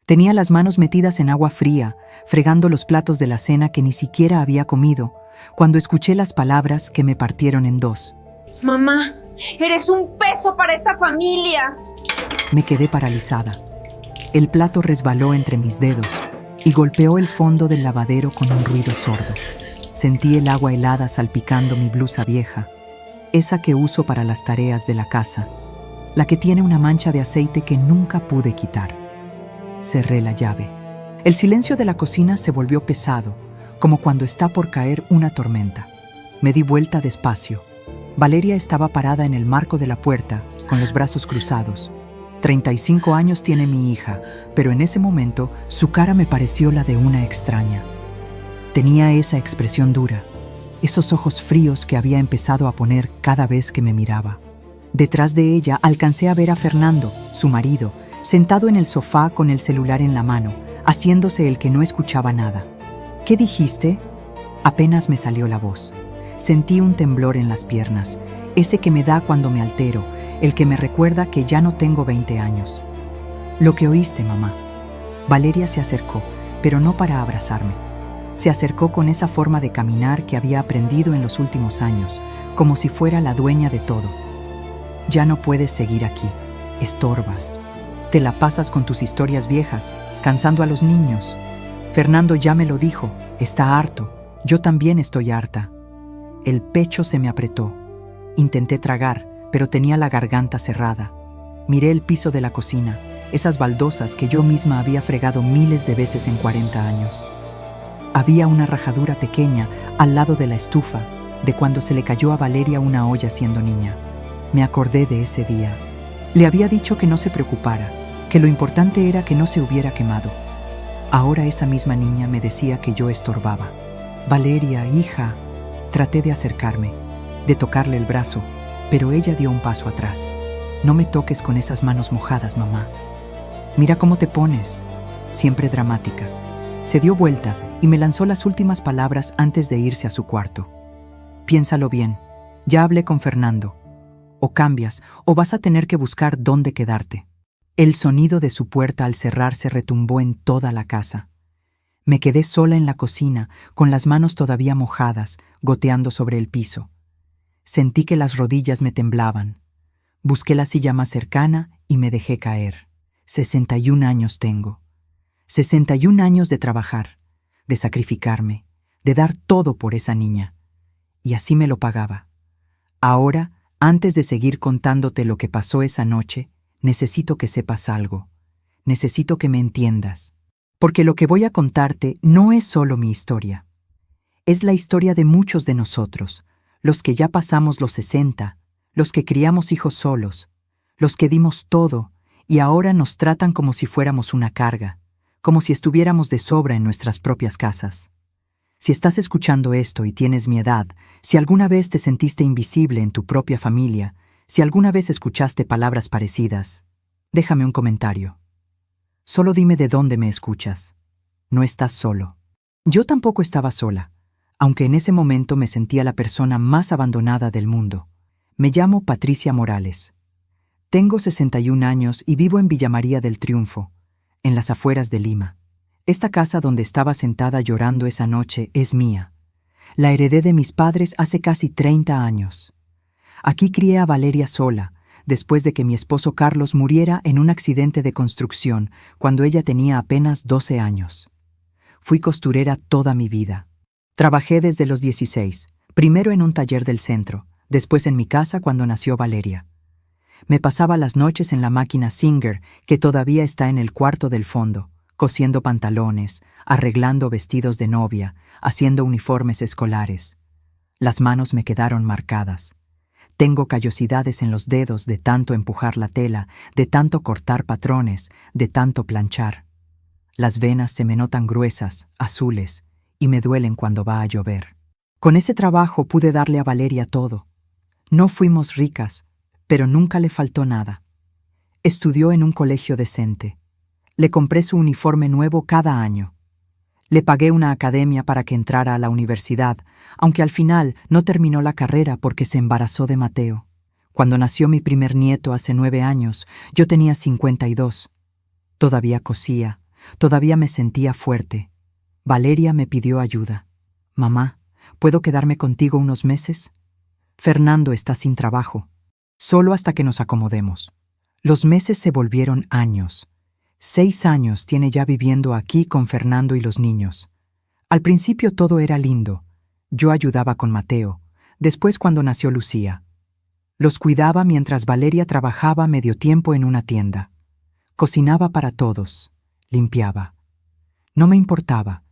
Tenía las manos metidas en agua fría, fregando los platos de la cena que ni siquiera había comido, cuando escuché las palabras que me partieron en dos. Mamá, eres un peso para esta familia. Me quedé paralizada. El plato resbaló entre mis dedos y golpeó el fondo del lavadero con un ruido sordo. Sentí el agua helada salpicando mi blusa vieja, esa que uso para las tareas de la casa, la que tiene una mancha de aceite que nunca pude quitar. Cerré la llave. El silencio de la cocina se volvió pesado, como cuando está por caer una tormenta. Me di vuelta despacio. Valeria estaba parada en el marco de la puerta, con los brazos cruzados. 35 años tiene mi hija, pero en ese momento su cara me pareció la de una extraña. Tenía esa expresión dura, esos ojos fríos que había empezado a poner cada vez que me miraba. Detrás de ella alcancé a ver a Fernando, su marido, sentado en el sofá con el celular en la mano, haciéndose el que no escuchaba nada. ¿Qué dijiste? Apenas me salió la voz. Sentí un temblor en las piernas, ese que me da cuando me altero, el que me recuerda que ya no tengo 20 años. Lo que oíste, mamá. Valeria se acercó, pero no para abrazarme. Se acercó con esa forma de caminar que había aprendido en los últimos años, como si fuera la dueña de todo. Ya no puedes seguir aquí. Estorbas. Te la pasas con tus historias viejas, cansando a los niños. Fernando ya me lo dijo, está harto. Yo también estoy harta. El pecho se me apretó. Intenté tragar, pero tenía la garganta cerrada. Miré el piso de la cocina, esas baldosas que yo misma había fregado miles de veces en 40 años. Había una rajadura pequeña al lado de la estufa, de cuando se le cayó a Valeria una olla siendo niña. Me acordé de ese día. Le había dicho que no se preocupara, que lo importante era que no se hubiera quemado. Ahora esa misma niña me decía que yo estorbaba. Valeria, hija. Traté de acercarme, de tocarle el brazo, pero ella dio un paso atrás. No me toques con esas manos mojadas, mamá. Mira cómo te pones. Siempre dramática. Se dio vuelta y me lanzó las últimas palabras antes de irse a su cuarto. Piénsalo bien. Ya hablé con Fernando. O cambias, o vas a tener que buscar dónde quedarte. El sonido de su puerta al cerrarse retumbó en toda la casa. Me quedé sola en la cocina, con las manos todavía mojadas, goteando sobre el piso. Sentí que las rodillas me temblaban. Busqué la silla más cercana y me dejé caer. 61 años tengo. 61 años de trabajar, de sacrificarme, de dar todo por esa niña. Y así me lo pagaba. Ahora, antes de seguir contándote lo que pasó esa noche, necesito que sepas algo. Necesito que me entiendas. Porque lo que voy a contarte no es solo mi historia. Es la historia de muchos de nosotros, los que ya pasamos los 60, los que criamos hijos solos, los que dimos todo y ahora nos tratan como si fuéramos una carga, como si estuviéramos de sobra en nuestras propias casas. Si estás escuchando esto y tienes mi edad, si alguna vez te sentiste invisible en tu propia familia, si alguna vez escuchaste palabras parecidas, déjame un comentario. Solo dime de dónde me escuchas. No estás solo. Yo tampoco estaba sola, aunque en ese momento me sentía la persona más abandonada del mundo. Me llamo Patricia Morales. Tengo 61 años y vivo en Villa María del Triunfo, en las afueras de Lima. Esta casa donde estaba sentada llorando esa noche es mía. La heredé de mis padres hace casi 30 años. Aquí crié a Valeria sola, después de que mi esposo Carlos muriera en un accidente de construcción cuando ella tenía apenas 12 años. Fui costurera toda mi vida. Trabajé desde los 16, primero en un taller del centro, después en mi casa cuando nació Valeria. Me pasaba las noches en la máquina Singer, que todavía está en el cuarto del fondo, cosiendo pantalones, arreglando vestidos de novia, haciendo uniformes escolares. Las manos me quedaron marcadas. Tengo callosidades en los dedos de tanto empujar la tela, de tanto cortar patrones, de tanto planchar. Las venas se me notan gruesas, azules, y me duelen cuando va a llover. Con ese trabajo pude darle a Valeria todo. No fuimos ricas, pero nunca le faltó nada. Estudió en un colegio decente. Le compré su uniforme nuevo cada año. Le pagué una academia para que entrara a la universidad, aunque al final no terminó la carrera porque se embarazó de Mateo. Cuando nació mi primer nieto hace 9 años, yo tenía 52. Todavía cosía, Todavía me sentía fuerte. Valeria me pidió ayuda. Mamá, ¿puedo quedarme contigo unos meses? Fernando está sin trabajo. Solo hasta que nos acomodemos. Los meses se volvieron años. 6 años tiene ya viviendo aquí con Fernando y los niños. Al principio todo era lindo. Yo ayudaba con Mateo, después cuando nació Lucía. Los cuidaba mientras Valeria trabajaba medio tiempo en una tienda. Cocinaba para todos, limpiaba. No me importaba.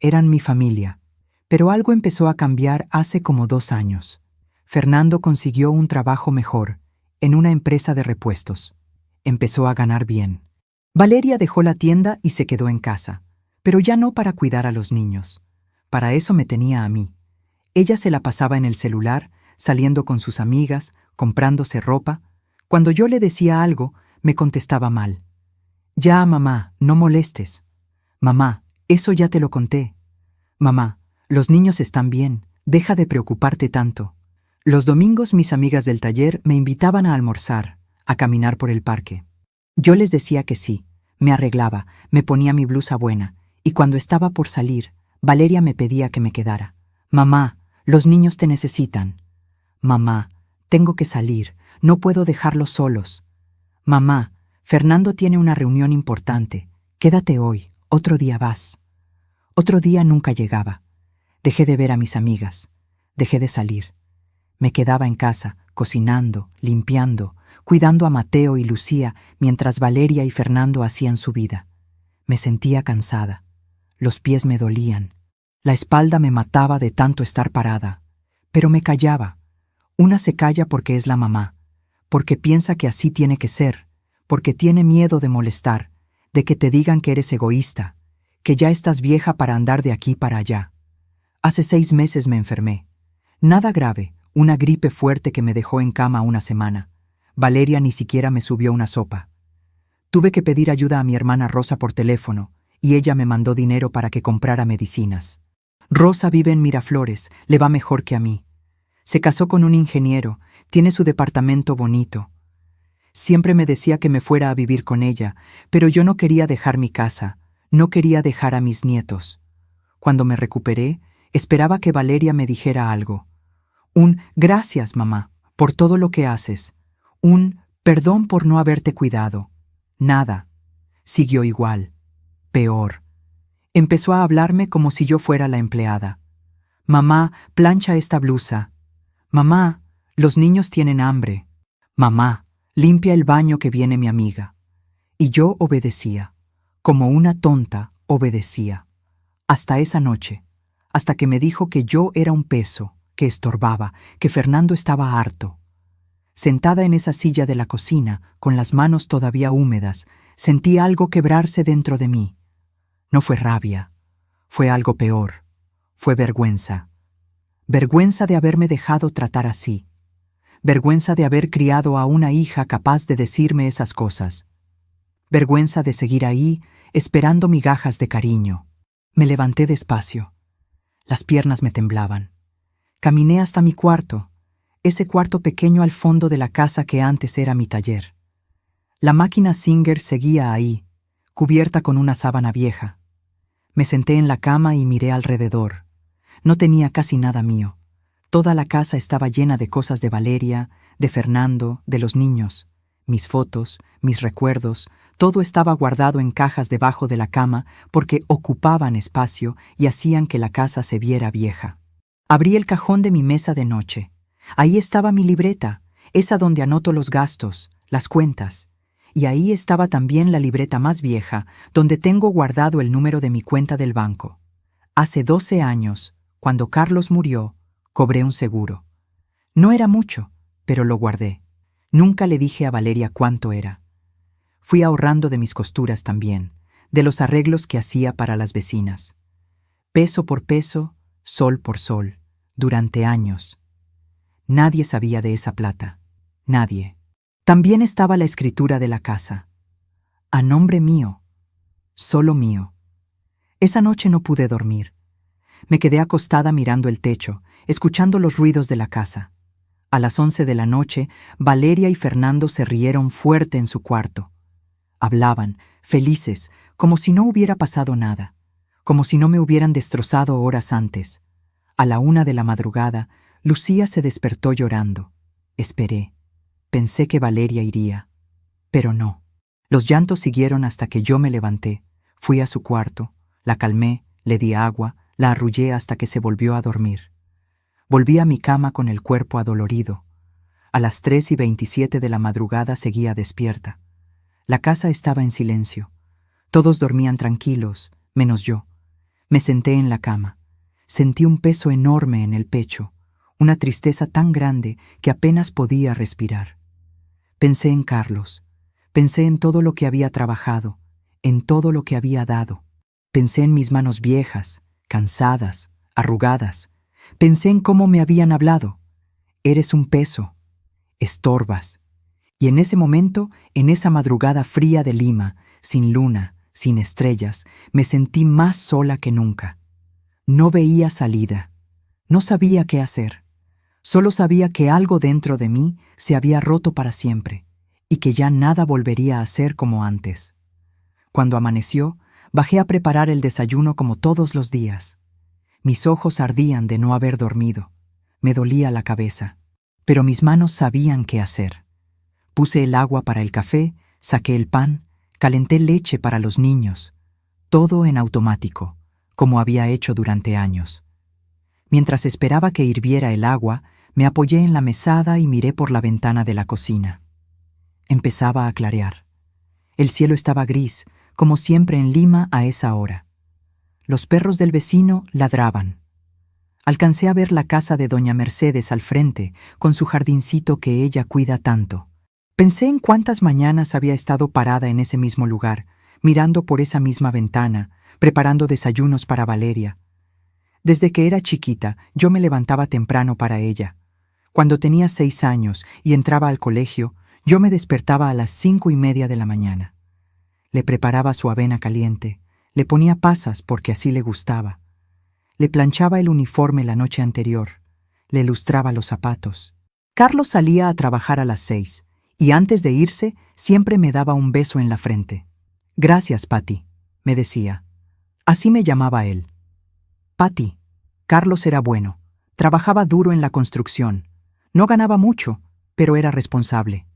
Eran mi familia. Pero algo empezó a cambiar hace como 2 años. Fernando consiguió un trabajo mejor, en una empresa de repuestos. Empezó a ganar bien. Valeria dejó la tienda y se quedó en casa, pero ya no para cuidar a los niños. Para eso me tenía a mí. Ella se la pasaba en el celular, saliendo con sus amigas, comprándose ropa. Cuando yo le decía algo, me contestaba mal. Ya, mamá, no molestes. Mamá, eso ya te lo conté. Mamá, los niños están bien, deja de preocuparte tanto. Los domingos mis amigas del taller me invitaban a almorzar, a caminar por el parque. Yo les decía que sí, me arreglaba, me ponía mi blusa buena, y cuando estaba por salir, Valeria me pedía que me quedara. Mamá, los niños te necesitan. Mamá, tengo que salir, no puedo dejarlos solos. Mamá, Fernando tiene una reunión importante, quédate hoy, otro día vas. Otro día nunca llegaba. Dejé de ver a mis amigas, dejé de salir. Me quedaba en casa, cocinando, limpiando, cuidando a Mateo y Lucía mientras Valeria y Fernando hacían su vida. Me sentía cansada. Los pies me dolían. La espalda me mataba de tanto estar parada. Pero me callaba. Una se calla porque es la mamá, porque piensa que así tiene que ser, porque tiene miedo de molestar, de que te digan que eres egoísta, que ya estás vieja para andar de aquí para allá. Hace 6 meses me enfermé. Nada grave, una gripe fuerte que me dejó en cama una semana. Valeria ni siquiera me subió una sopa. Tuve que pedir ayuda a mi hermana Rosa por teléfono, y ella me mandó dinero para que comprara medicinas. Rosa vive en Miraflores, le va mejor que a mí. Se casó con un ingeniero, tiene su departamento bonito. Siempre me decía que me fuera a vivir con ella, pero yo no quería dejar mi casa, no quería dejar a mis nietos. Cuando me recuperé, esperaba que Valeria me dijera algo. Un gracias, mamá, por todo lo que haces. Un perdón por no haberte cuidado. Nada. Siguió igual. Peor. Empezó a hablarme como si yo fuera la empleada. Mamá, plancha esta blusa. Mamá, los niños tienen hambre. Mamá, limpia el baño que viene mi amiga. Y yo obedecía. Como una tonta, obedecía. Hasta esa noche. Hasta que me dijo que yo era un peso, que estorbaba, que Fernando estaba harto. Sentada en esa silla de la cocina, con las manos todavía húmedas, sentí algo quebrarse dentro de mí. No fue rabia, fue algo peor, fue vergüenza. Vergüenza de haberme dejado tratar así. Vergüenza de haber criado a una hija capaz de decirme esas cosas. Vergüenza de seguir ahí, esperando migajas de cariño. Me levanté despacio. Las piernas me temblaban. Caminé hasta mi cuarto, ese cuarto pequeño al fondo de la casa que antes era mi taller. La máquina Singer seguía ahí, cubierta con una sábana vieja. Me senté en la cama y miré alrededor. No tenía casi nada mío. Toda la casa estaba llena de cosas de Valeria, de Fernando, de los niños. Mis fotos, mis recuerdos, todo estaba guardado en cajas debajo de la cama porque ocupaban espacio y hacían que la casa se viera vieja. Abrí el cajón de mi mesa de noche. Ahí estaba mi libreta, esa donde anoto los gastos, las cuentas. Y ahí estaba también la libreta más vieja, donde tengo guardado el número de mi cuenta del banco. Hace 12 años, cuando Carlos murió, cobré un seguro. No era mucho, pero lo guardé. Nunca le dije a Valeria cuánto era. Fui ahorrando de mis costuras también, de los arreglos que hacía para las vecinas. Peso por peso, sol por sol, durante años. Nadie sabía de esa plata. Nadie. También estaba la escritura de la casa. A nombre mío. Solo mío. Esa noche no pude dormir. Me quedé acostada mirando el techo, escuchando los ruidos de la casa. A las 11 de la noche, Valeria y Fernando se rieron fuerte en su cuarto. Hablaban, felices, como si no hubiera pasado nada, como si no me hubieran destrozado horas antes. A la 1 de la madrugada, Lucía se despertó llorando. Esperé. Pensé que Valeria iría. Pero no. Los llantos siguieron hasta que yo me levanté. Fui a su cuarto, la calmé, le di agua, la arrullé hasta que se volvió a dormir. Volví a mi cama con el cuerpo adolorido. A las 3:27 de la madrugada seguía despierta. La casa estaba en silencio. Todos dormían tranquilos, menos yo. Me senté en la cama. Sentí un peso enorme en el pecho, una tristeza tan grande que apenas podía respirar. Pensé en Carlos. Pensé en todo lo que había trabajado, en todo lo que había dado. Pensé en mis manos viejas, cansadas, arrugadas. Pensé en cómo me habían hablado. Eres un peso. Estorbas. Y en ese momento, en esa madrugada fría de Lima, sin luna, sin estrellas, me sentí más sola que nunca. No veía salida. No sabía qué hacer. Solo sabía que algo dentro de mí se había roto para siempre y que ya nada volvería a ser como antes. Cuando amaneció, bajé a preparar el desayuno como todos los días. Mis ojos ardían de no haber dormido. Me dolía la cabeza, pero mis manos sabían qué hacer. Puse el agua para el café, saqué el pan, calenté leche para los niños. Todo en automático, como había hecho durante años. Mientras esperaba que hirviera el agua, me apoyé en la mesada y miré por la ventana de la cocina. Empezaba a clarear. El cielo estaba gris, como siempre en Lima a esa hora. Los perros del vecino ladraban. Alcancé a ver la casa de doña Mercedes al frente, con su jardincito que ella cuida tanto. Pensé en cuántas mañanas había estado parada en ese mismo lugar, mirando por esa misma ventana, preparando desayunos para Valeria. Desde que era chiquita, yo me levantaba temprano para ella. Cuando tenía 6 años y entraba al colegio, yo me despertaba a las 5:30 de la mañana. Le preparaba su avena caliente, le ponía pasas porque así le gustaba. Le planchaba el uniforme la noche anterior, le lustraba los zapatos. Carlos salía a trabajar a las 6, y antes de irse siempre me daba un beso en la frente. «Gracias, Patty», me decía. Así me llamaba él. Patty. Carlos era bueno, trabajaba duro en la construcción. No ganaba mucho, pero era responsable.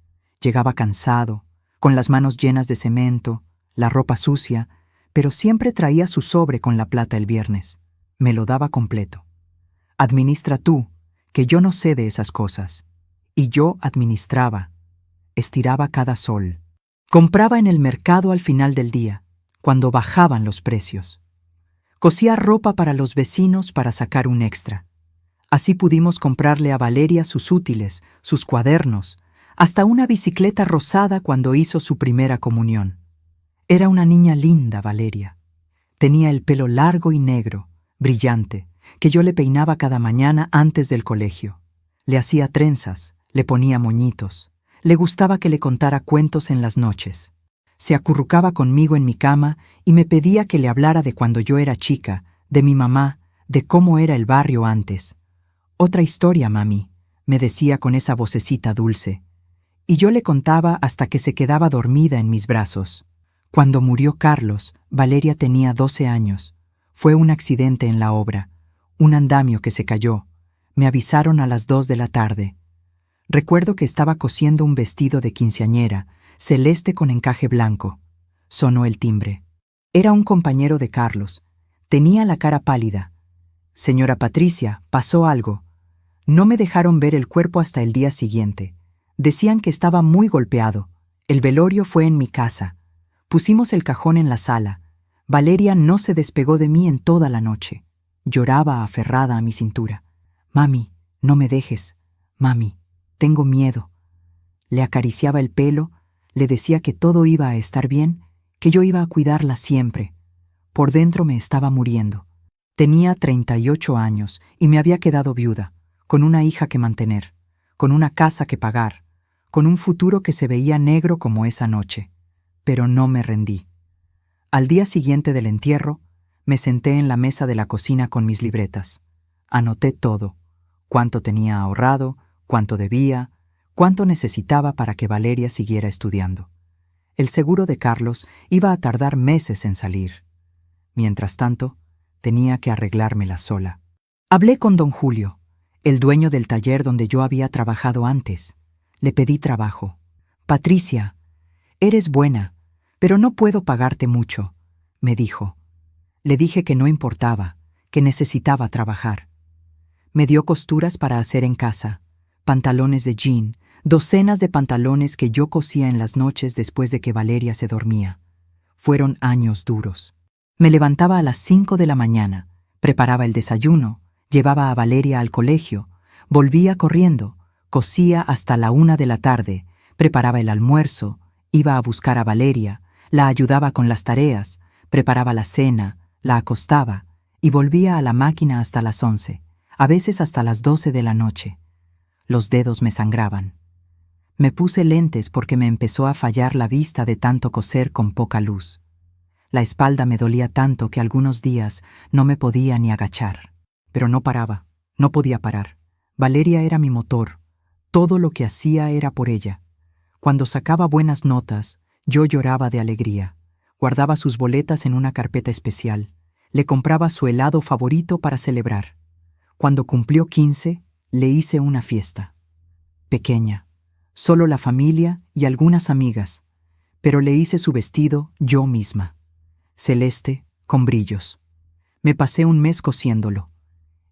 Llegaba cansado, con las manos llenas de cemento, la ropa sucia, pero siempre traía su sobre con la plata el viernes. Me lo daba completo. Administra tú, que yo no sé de esas cosas. Y yo administraba. Estiraba cada sol. Compraba en el mercado al final del día, cuando bajaban los precios. Cosía ropa para los vecinos para sacar un extra. Así pudimos comprarle a Valeria sus útiles, sus cuadernos, hasta una bicicleta rosada cuando hizo su primera comunión. Era una niña linda, Valeria. Tenía el pelo largo y negro, brillante, que yo le peinaba cada mañana antes del colegio. Le hacía trenzas, le ponía moñitos. Le gustaba que le contara cuentos en las noches. Se acurrucaba conmigo en mi cama y me pedía que le hablara de cuando yo era chica, de mi mamá, de cómo era el barrio antes. «Otra historia, mami», me decía con esa vocecita dulce. Y yo le contaba hasta que se quedaba dormida en mis brazos. Cuando murió Carlos, Valeria tenía 12 años. Fue un accidente en la obra, un andamio que se cayó. Me avisaron a las 2 de la tarde. Recuerdo que estaba cosiendo un vestido de quinceañera, celeste con encaje blanco. Sonó el timbre. Era un compañero de Carlos. Tenía la cara pálida. «Señora Patricia, pasó algo». No me dejaron ver el cuerpo hasta el día siguiente. Decían que estaba muy golpeado. El velorio fue en mi casa. Pusimos el cajón en la sala. Valeria no se despegó de mí en toda la noche. Lloraba aferrada a mi cintura. «Mami, no me dejes. Mami, tengo miedo». Le acariciaba el pelo, le decía que todo iba a estar bien, que yo iba a cuidarla siempre. Por dentro me estaba muriendo. Tenía 38 años y me había quedado viuda, con una hija que mantener, con una casa que pagar, con un futuro que se veía negro como esa noche. Pero no me rendí. Al día siguiente del entierro, me senté en la mesa de la cocina con mis libretas. Anoté todo: cuánto tenía ahorrado, cuánto debía, cuánto necesitaba para que Valeria siguiera estudiando. El seguro de Carlos iba a tardar meses en salir. Mientras tanto, tenía que arreglármela sola. Hablé con don Julio, el dueño del taller donde yo había trabajado antes. Le pedí trabajo. Patricia, eres buena, pero no puedo pagarte mucho, me dijo. Le dije que no importaba, que necesitaba trabajar. Me dio costuras para hacer en casa, pantalones de jean, docenas de pantalones que yo cosía en las noches después de que Valeria se dormía. Fueron años duros. Me levantaba a las 5 de la mañana, preparaba el desayuno, llevaba a Valeria al colegio, volvía corriendo, cosía hasta la 1 de la tarde, preparaba el almuerzo, iba a buscar a Valeria, la ayudaba con las tareas, preparaba la cena, la acostaba y volvía a la máquina hasta las 11, a veces hasta las 12 de la noche. Los dedos me sangraban. Me puse lentes porque me empezó a fallar la vista de tanto coser con poca luz. La espalda me dolía tanto que algunos días no me podía ni agachar. Pero no paraba, no podía parar. Valeria era mi motor. Todo lo que hacía era por ella. Cuando sacaba buenas notas, yo lloraba de alegría. Guardaba sus boletas en una carpeta especial. Le compraba su helado favorito para celebrar. Cuando cumplió 15, le hice una fiesta. Pequeña, solo la familia y algunas amigas, pero le hice su vestido yo misma. Celeste, con brillos. Me pasé un mes cosiéndolo.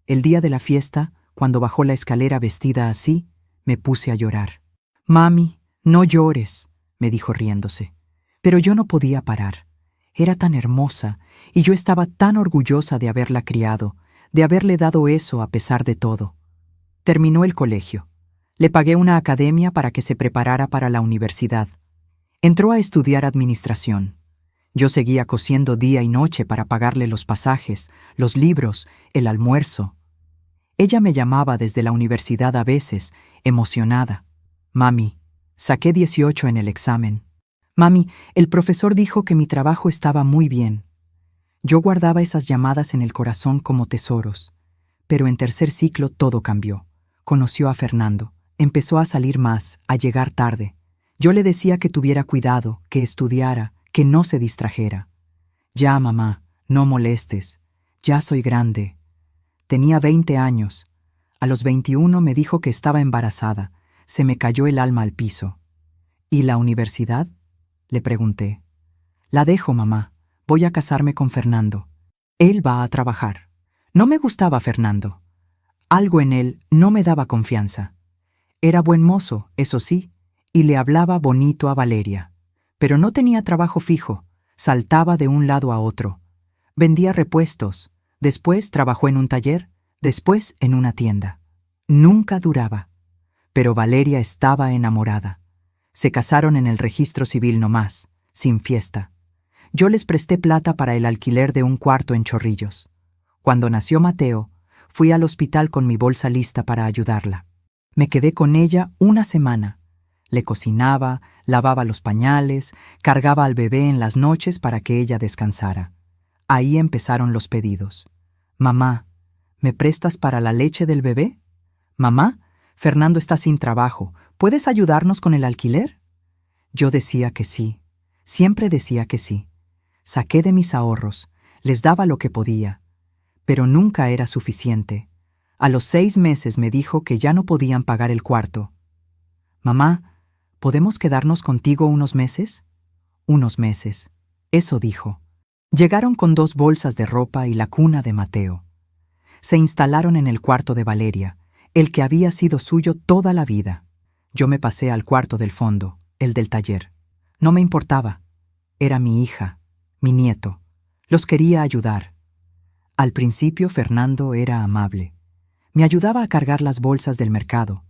El día de la fiesta, cuando bajó la escalera vestida así, me puse a llorar. «Mami, no llores», me dijo riéndose. Pero yo no podía parar. Era tan hermosa, y yo estaba tan orgullosa de haberla criado, de haberle dado eso a pesar de todo. Terminó el colegio. Le pagué una academia para que se preparara para la universidad. Entró a estudiar administración. Yo seguía cosiendo día y noche para pagarle los pasajes, los libros, el almuerzo. Ella me llamaba desde la universidad a veces, emocionada. «Mami, saqué 18 en el examen. Mami, el profesor dijo que mi trabajo estaba muy bien». Yo guardaba esas llamadas en el corazón como tesoros. Pero en tercer ciclo todo cambió. Conoció a Fernando. Empezó a salir más, a llegar tarde. Yo le decía que tuviera cuidado, que estudiara, que no se distrajera. «Ya, mamá, no molestes. Ya soy grande». Tenía 20 años. A los 21 me dijo que estaba embarazada. Se me cayó el alma al piso. «¿Y la universidad?», le pregunté. «La dejo, mamá. Voy a casarme con Fernando. Él va a trabajar». No me gustaba Fernando. Algo en él no me daba confianza. Era buen mozo, eso sí, y le hablaba bonito a Valeria. Pero no tenía trabajo fijo, saltaba de un lado a otro. Vendía repuestos, después trabajó en un taller, después en una tienda. Nunca duraba. Pero Valeria estaba enamorada. Se casaron en el registro civil nomás, sin fiesta. Yo les presté plata para el alquiler de un cuarto en Chorrillos. Cuando nació Mateo, fui al hospital con mi bolsa lista para ayudarla. Me quedé con ella una semana. Le cocinaba, lavaba los pañales, cargaba al bebé en las noches para que ella descansara. Ahí empezaron los pedidos. «Mamá, ¿me prestas para la leche del bebé? Mamá, Fernando está sin trabajo. ¿Puedes ayudarnos con el alquiler?». Yo decía que sí. Siempre decía que sí. Saqué de mis ahorros, les daba lo que podía. Pero nunca era suficiente. A los 6 meses me dijo que ya no podían pagar el cuarto. «Mamá, ¿podemos quedarnos contigo unos meses?». «Unos meses», eso dijo. Llegaron con 2 bolsas de ropa y la cuna de Mateo. Se instalaron en el cuarto de Valeria, el que había sido suyo toda la vida. Yo me pasé al cuarto del fondo, el del taller. No me importaba. Era mi hija, mi nieto. Los quería ayudar. Al principio Fernando era amable. Me ayudaba a cargar las bolsas del mercado.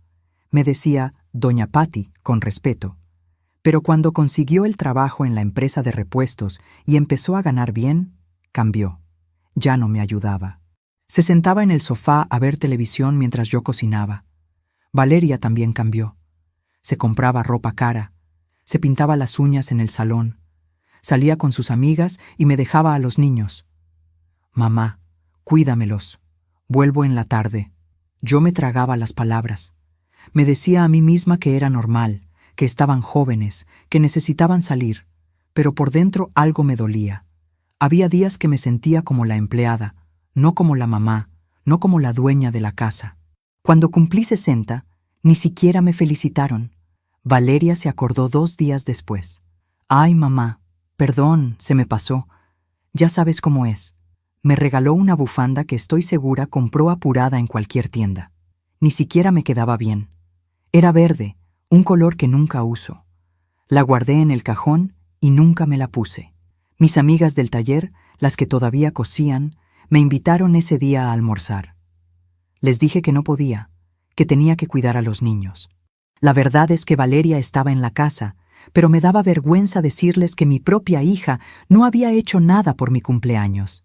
Me decía «Doña Pati», con respeto. Pero cuando consiguió el trabajo en la empresa de repuestos y empezó a ganar bien, cambió. Ya no me ayudaba. Se sentaba en el sofá a ver televisión mientras yo cocinaba. Valeria también cambió. Se compraba ropa cara. Se pintaba las uñas en el salón. Salía con sus amigas y me dejaba a los niños. «Mamá, cuídamelos. Vuelvo en la tarde». Yo me tragaba las palabras. Me decía a mí misma que era normal, que estaban jóvenes, que necesitaban salir. pero por dentro algo me dolía. Había días que me sentía como la empleada, no como la mamá, no como la dueña de la casa. Cuando cumplí 60, ni siquiera me felicitaron. Valeria se acordó 2 días después. «Ay, mamá, perdón, se me pasó. Ya sabes cómo es». Me regaló una bufanda que estoy segura compró apurada en cualquier tienda. Ni siquiera me quedaba bien. Era verde, un color que nunca uso. La guardé en el cajón y nunca me la puse. Mis amigas del taller, las que todavía cosían, me invitaron ese día a almorzar. Les dije que no podía, que tenía que cuidar a los niños. La verdad es que Valeria estaba en la casa, pero me daba vergüenza decirles que mi propia hija no había hecho nada por mi cumpleaños.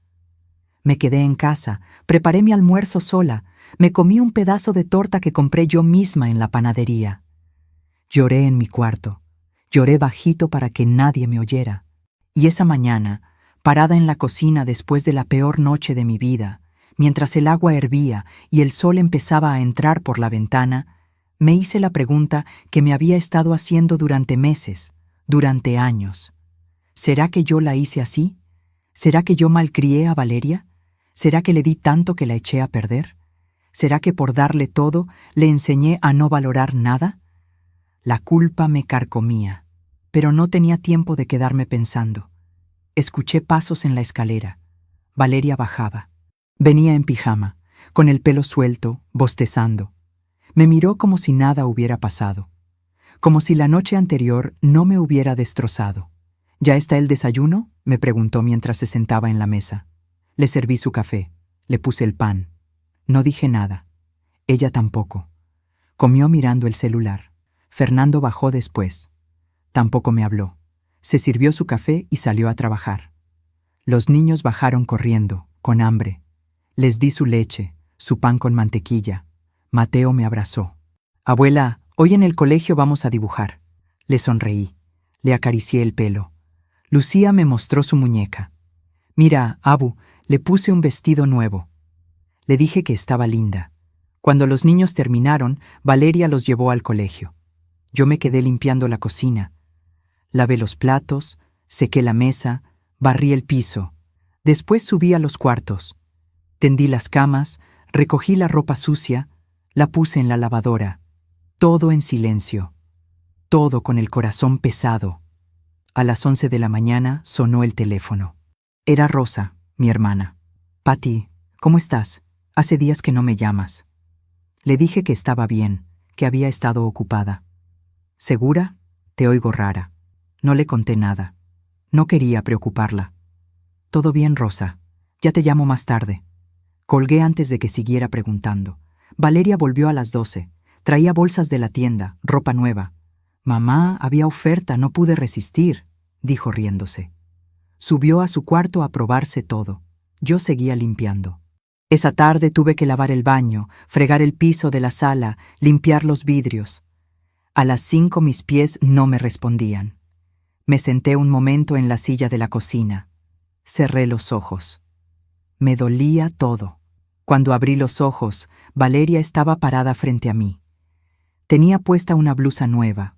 Me quedé en casa, preparé mi almuerzo sola, me comí un pedazo de torta que compré yo misma en la panadería. Lloré en mi cuarto, lloré bajito para que nadie me oyera. Y esa mañana, parada en la cocina después de la peor noche de mi vida, mientras el agua hervía y el sol empezaba a entrar por la ventana, me hice la pregunta que me había estado haciendo durante meses, durante años. ¿Será que yo la hice así? ¿Será que yo malcrié a Valeria? ¿Será que le di tanto que la eché a perder? ¿Será que por darle todo le enseñé a no valorar nada? La culpa me carcomía, pero no tenía tiempo de quedarme pensando. Escuché pasos en la escalera. Valeria bajaba. Venía en pijama, con el pelo suelto, bostezando. Me miró como si nada hubiera pasado, como si la noche anterior no me hubiera destrozado. «¿Ya está el desayuno?», me preguntó mientras se sentaba en la mesa. Le serví su café, le puse el pan. No dije nada. Ella tampoco. Comió mirando el celular. Fernando bajó después. Tampoco me habló. Se sirvió su café y salió a trabajar. Los niños bajaron corriendo, con hambre. Les di su leche, su pan con mantequilla. Mateo me abrazó. «Abuela, hoy en el colegio vamos a dibujar». Le sonreí. Le acaricié el pelo. Lucía me mostró su muñeca. «Mira, Abu, le puse un vestido nuevo». Le dije que estaba linda. Cuando los niños terminaron, Valeria los llevó al colegio. Yo me quedé limpiando la cocina. Lavé los platos, sequé la mesa, barrí el piso. Después subí a los cuartos. Tendí las camas, recogí la ropa sucia, la puse en la lavadora. Todo en silencio. Todo con el corazón pesado. A las 11 de la mañana sonó el teléfono. Era Rosa, mi hermana. «Patty, ¿cómo estás? Hace días que no me llamas». Le dije que estaba bien, que había estado ocupada. «¿Segura? Te oigo rara». No le conté nada. No quería preocuparla. «Todo bien, Rosa. Ya te llamo más tarde». Colgué antes de que siguiera preguntando. Valeria volvió a las 12. Traía bolsas de la tienda, ropa nueva. «Mamá, había oferta, no pude resistir», dijo riéndose. Subió a su cuarto a probarse todo. Yo seguía limpiando. Esa tarde tuve que lavar el baño, fregar el piso de la sala, limpiar los vidrios. A las 5 mis pies no me respondían. Me senté un momento en la silla de la cocina. Cerré los ojos. Me dolía todo. Cuando abrí los ojos, Valeria estaba parada frente a mí. Tenía puesta una blusa nueva,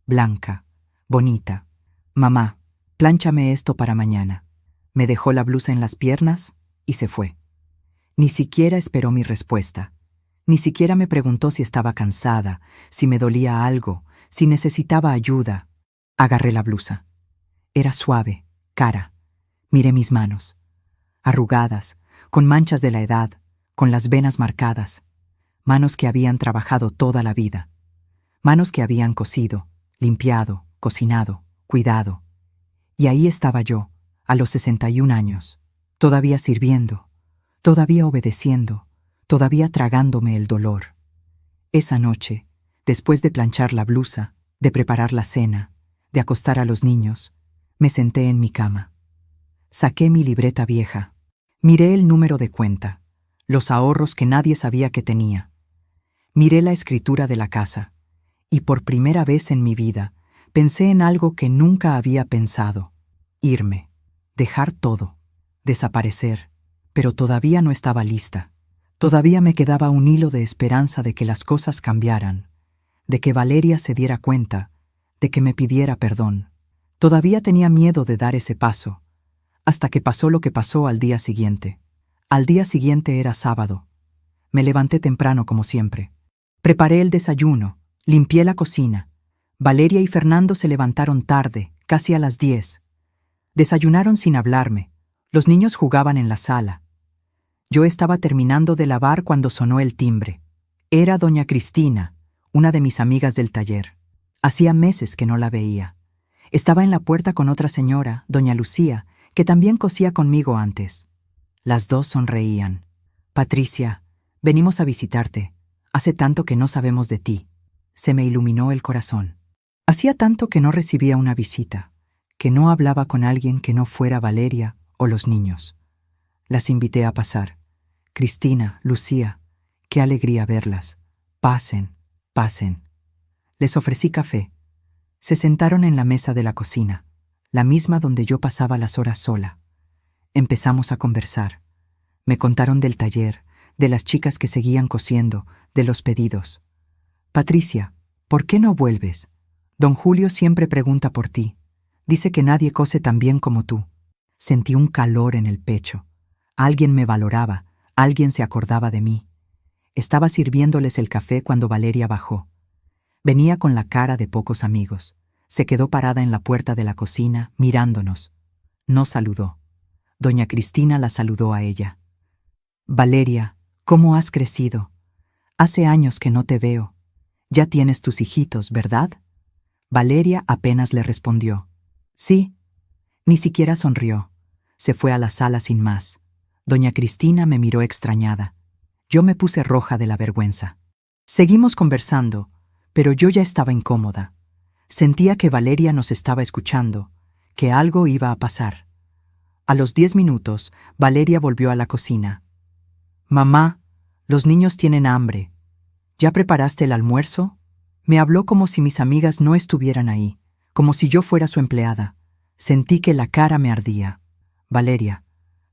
blanca, bonita. «Mamá, plánchame esto para mañana». Me dejó la blusa en las piernas y se fue. Ni siquiera esperó mi respuesta. Ni siquiera me preguntó si estaba cansada, si me dolía algo, si necesitaba ayuda. Agarré la blusa. Era suave, cara. Miré mis manos. Arrugadas, con manchas de la edad, con las venas marcadas. Manos que habían trabajado toda la vida. Manos que habían cosido, limpiado, cocinado, cuidado. Y ahí estaba yo, a los 61 años, todavía sirviendo, todavía obedeciendo, todavía tragándome el dolor. Esa noche, después de planchar la blusa, de preparar la cena, de acostar a los niños, me senté en mi cama. Saqué mi libreta vieja. Miré el número de cuenta, los ahorros que nadie sabía que tenía. Miré la escritura de la casa, y por primera vez en mi vida pensé en algo que nunca había pensado: irme, dejar todo, desaparecer. Pero todavía no estaba lista. Todavía me quedaba un hilo de esperanza de que las cosas cambiaran, de que Valeria se diera cuenta, de que me pidiera perdón. Todavía tenía miedo de dar ese paso, hasta que pasó lo que pasó al día siguiente. Al día siguiente era sábado. Me levanté temprano como siempre. Preparé el desayuno, limpié la cocina. Valeria y Fernando se levantaron tarde, casi a las 10. Desayunaron sin hablarme. Los niños jugaban en la sala. Yo estaba terminando de lavar cuando sonó el timbre. Era doña Cristina, una de mis amigas del taller. Hacía meses que no la veía. Estaba en la puerta con otra señora, doña Lucía, que también cosía conmigo antes. Las dos sonreían. «Patricia, venimos a visitarte. Hace tanto que no sabemos de ti». Se me iluminó el corazón. Hacía tanto que no recibía una visita, que no hablaba con alguien que no fuera Valeria o los niños. Las invité a pasar. «Cristina, Lucía, qué alegría verlas. Pasen, pasen». Les ofrecí café. Se sentaron en la mesa de la cocina, la misma donde yo pasaba las horas sola. Empezamos a conversar. Me contaron del taller, de las chicas que seguían cosiendo, de los pedidos. «Patricia, ¿por qué no vuelves? Don Julio siempre pregunta por ti. Dice que nadie cose tan bien como tú». Sentí un calor en el pecho. Alguien me valoraba, alguien se acordaba de mí. Estaba sirviéndoles el café cuando Valeria bajó. Venía con la cara de pocos amigos. Se quedó parada en la puerta de la cocina, mirándonos. No saludó. Doña Cristina la saludó a ella. «Valeria, ¿cómo has crecido? Hace años que no te veo. Ya tienes tus hijitos, ¿verdad?». Valeria apenas le respondió. «Sí». Ni siquiera sonrió. Se fue a la sala sin más. Doña Cristina me miró extrañada. Yo me puse roja de la vergüenza. Seguimos conversando, pero yo ya estaba incómoda. Sentía que Valeria nos estaba escuchando, que algo iba a pasar. A los 10 minutos, Valeria volvió a la cocina. «Mamá, los niños tienen hambre. ¿Ya preparaste el almuerzo?». Me habló como si mis amigas no estuvieran ahí, como si yo fuera su empleada. Sentí que la cara me ardía. «Valeria,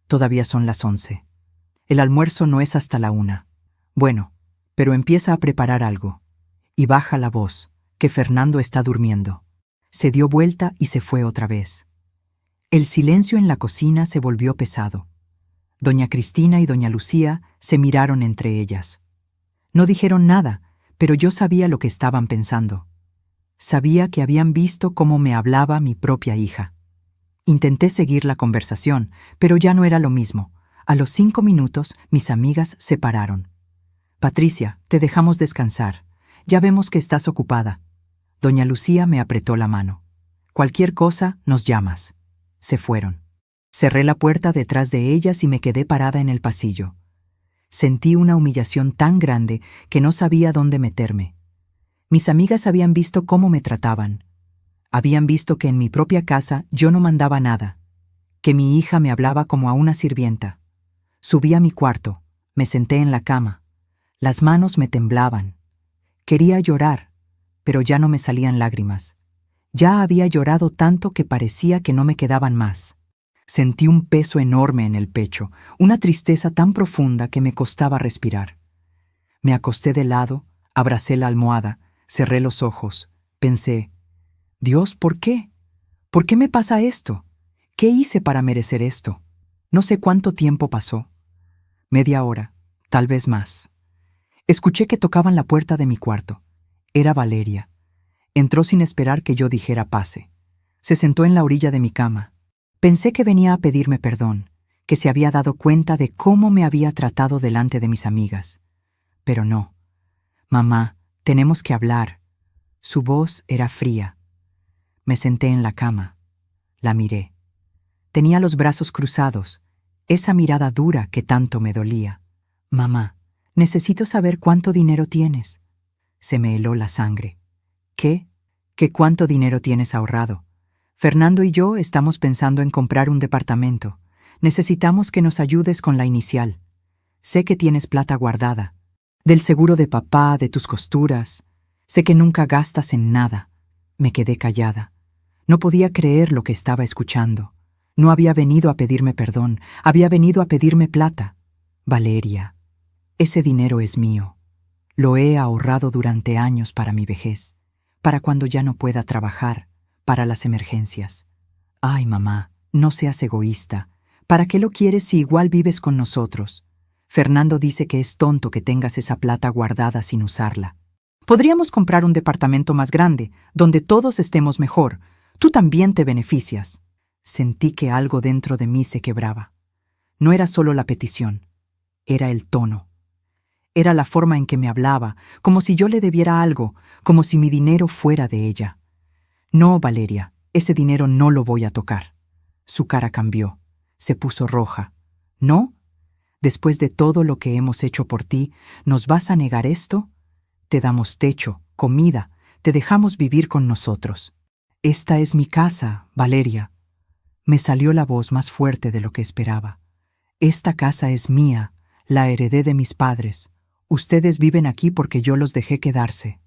todavía son las 11. El almuerzo no es hasta la 1. Bueno, pero empieza a preparar algo. Y baja la voz, que Fernando está durmiendo». Se dio vuelta y se fue otra vez. El silencio en la cocina se volvió pesado. Doña Cristina y doña Lucía se miraron entre ellas. No dijeron nada, pero yo sabía lo que estaban pensando. Sabía que habían visto cómo me hablaba mi propia hija. Intenté seguir la conversación, pero ya no era lo mismo. A los 5 minutos, mis amigas se pararon. «Patricia, te dejamos descansar. Ya vemos que estás ocupada». Doña Lucía me apretó la mano. «Cualquier cosa, nos llamas». Se fueron. Cerré la puerta detrás de ellas y me quedé parada en el pasillo. Sentí una humillación tan grande que no sabía dónde meterme. Mis amigas habían visto cómo me trataban. Habían visto que en mi propia casa yo no mandaba nada, que mi hija me hablaba como a una sirvienta. Subí a mi cuarto, me senté en la cama. Las manos me temblaban. Quería llorar, pero ya no me salían lágrimas. Ya había llorado tanto que parecía que no me quedaban más. Sentí un peso enorme en el pecho, una tristeza tan profunda que me costaba respirar. Me acosté de lado, abracé la almohada, cerré los ojos. Pensé, «Dios, ¿por qué? ¿Por qué me pasa esto? ¿Qué hice para merecer esto?». No sé cuánto tiempo pasó. Media hora, tal vez más. Escuché que tocaban la puerta de mi cuarto. Era Valeria. Entró sin esperar que yo dijera pase. Se sentó en la orilla de mi cama. Pensé que venía a pedirme perdón, que se había dado cuenta de cómo me había tratado delante de mis amigas. Pero no. «Mamá, tenemos que hablar». Su voz era fría. Me senté en la cama. La miré. Tenía los brazos cruzados, esa mirada dura que tanto me dolía. «Mamá, necesito saber cuánto dinero tienes». Se me heló la sangre. «¿Qué? ¿Qué cuánto dinero tienes ahorrado? Fernando y yo estamos pensando en comprar un departamento. Necesitamos que nos ayudes con la inicial. Sé que tienes plata guardada. Del seguro de papá, de tus costuras. Sé que nunca gastas en nada». Me quedé callada. No podía creer lo que estaba escuchando. No había venido a pedirme perdón, había venido a pedirme plata. «Valeria, ese dinero es mío. Lo he ahorrado durante años para mi vejez, para cuando ya no pueda trabajar, para las emergencias. Ay, mamá, no seas egoísta. ¿Para qué lo quieres si igual vives con nosotros? Fernando dice que es tonto que tengas esa plata guardada sin usarla. Podríamos comprar un departamento más grande, donde todos estemos mejor. Tú también te beneficias. Sentí que algo dentro de mí se quebraba. No era solo la petición, era el tono. Era la forma en que me hablaba, como si yo le debiera algo, como si mi dinero fuera de ella. No, Valeria, ese dinero no lo voy a tocar. Su cara cambió, se puso roja. ¿No? Después de todo lo que hemos hecho por ti, ¿nos vas a negar esto? Te damos techo, comida, te dejamos vivir con nosotros. Esta es mi casa, Valeria. Me salió la voz más fuerte de lo que esperaba. Esta casa es mía, la heredé de mis padres. Ustedes viven aquí porque yo los dejé quedarse.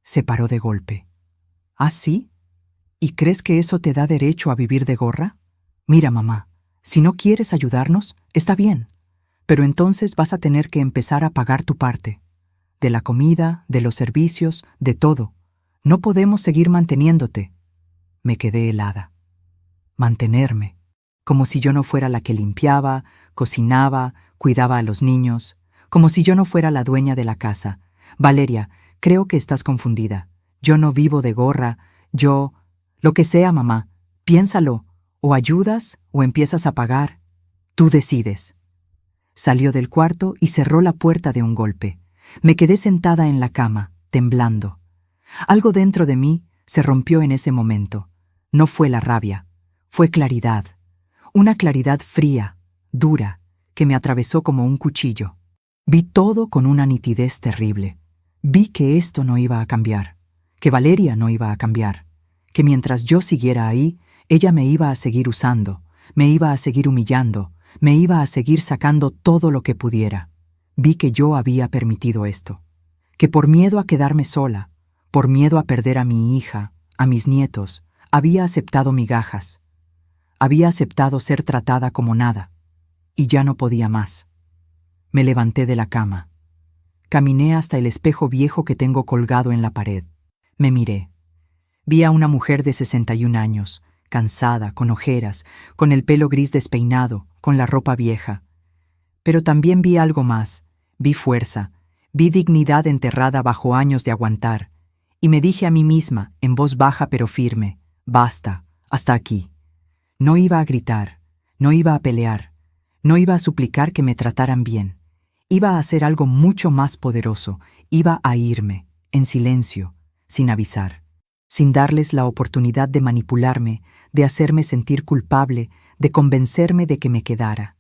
Se paró de golpe. ¿Ah, sí? ¿Y crees que eso te da derecho a vivir de gorra? Mira, mamá, si no quieres ayudarnos, está bien, pero entonces vas a tener que empezar a pagar tu parte. De la comida, de los servicios, de todo. No podemos seguir manteniéndote. Me quedé helada. Mantenerme, como si yo no fuera la que limpiaba, cocinaba, cuidaba a los niños, como si yo no fuera la dueña de la casa. Valeria, creo que estás confundida. Yo no vivo de gorra, yo... Lo que sea, mamá, piénsalo, o ayudas o empiezas a pagar. Tú decides. Salió del cuarto y cerró la puerta de un golpe. Me quedé sentada en la cama, temblando. Algo dentro de mí se rompió en ese momento. No fue la rabia, fue claridad. Una claridad fría, dura, que me atravesó como un cuchillo. Vi todo con una nitidez terrible. Vi que esto no iba a cambiar, que Valeria no iba a cambiar, que mientras yo siguiera ahí, ella me iba a seguir usando, me iba a seguir humillando, me iba a seguir sacando todo lo que pudiera. Vi que yo había permitido esto, que por miedo a quedarme sola, por miedo a perder a mi hija, a mis nietos, había aceptado migajas. Había aceptado ser tratada como nada, y ya no podía más. Me levanté de la cama. Caminé hasta el espejo viejo que tengo colgado en la pared. Me miré. Vi a una mujer de 61 años, cansada, con ojeras, con el pelo gris despeinado, con la ropa vieja. Pero también vi algo más. Vi fuerza, vi dignidad enterrada bajo años de aguantar, y me dije a mí misma, en voz baja pero firme, basta, hasta aquí. No iba a gritar, no iba a pelear, no iba a suplicar que me trataran bien. Iba a hacer algo mucho más poderoso, iba a irme, en silencio, sin avisar, sin darles la oportunidad de manipularme, de hacerme sentir culpable, de convencerme de que me quedara.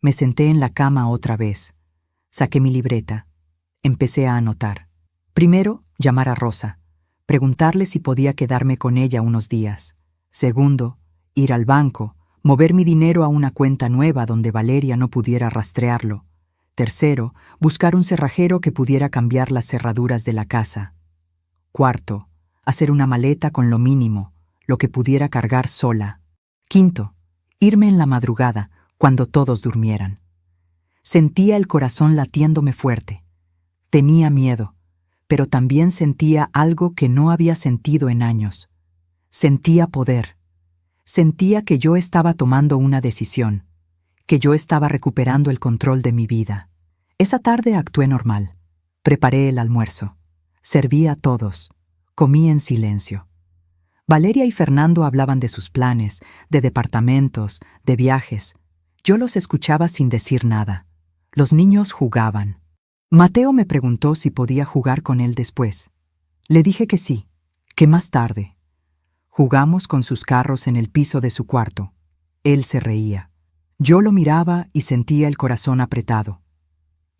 Me senté en la cama otra vez. Saqué mi libreta. Empecé a anotar. Primero, llamar a Rosa. Preguntarle si podía quedarme con ella unos días. Segundo, ir al banco, mover mi dinero a una cuenta nueva donde Valeria no pudiera rastrearlo. Tercero, buscar un cerrajero que pudiera cambiar las cerraduras de la casa. Cuarto, hacer una maleta con lo mínimo, lo que pudiera cargar sola. Quinto, irme en la madrugada, cuando todos durmieran. Sentía el corazón latiéndome fuerte. Tenía miedo, pero también sentía algo que no había sentido en años. Sentía poder. Sentía que yo estaba tomando una decisión, que yo estaba recuperando el control de mi vida. Esa tarde actué normal. Preparé el almuerzo. Serví a todos. Comí en silencio. Valeria y Fernando hablaban de sus planes, de departamentos, de viajes. Yo los escuchaba sin decir nada. Los niños jugaban. Mateo me preguntó si podía jugar con él después. Le dije que sí, que más tarde. Jugamos con sus carros en el piso de su cuarto. Él se reía. Yo lo miraba y sentía el corazón apretado.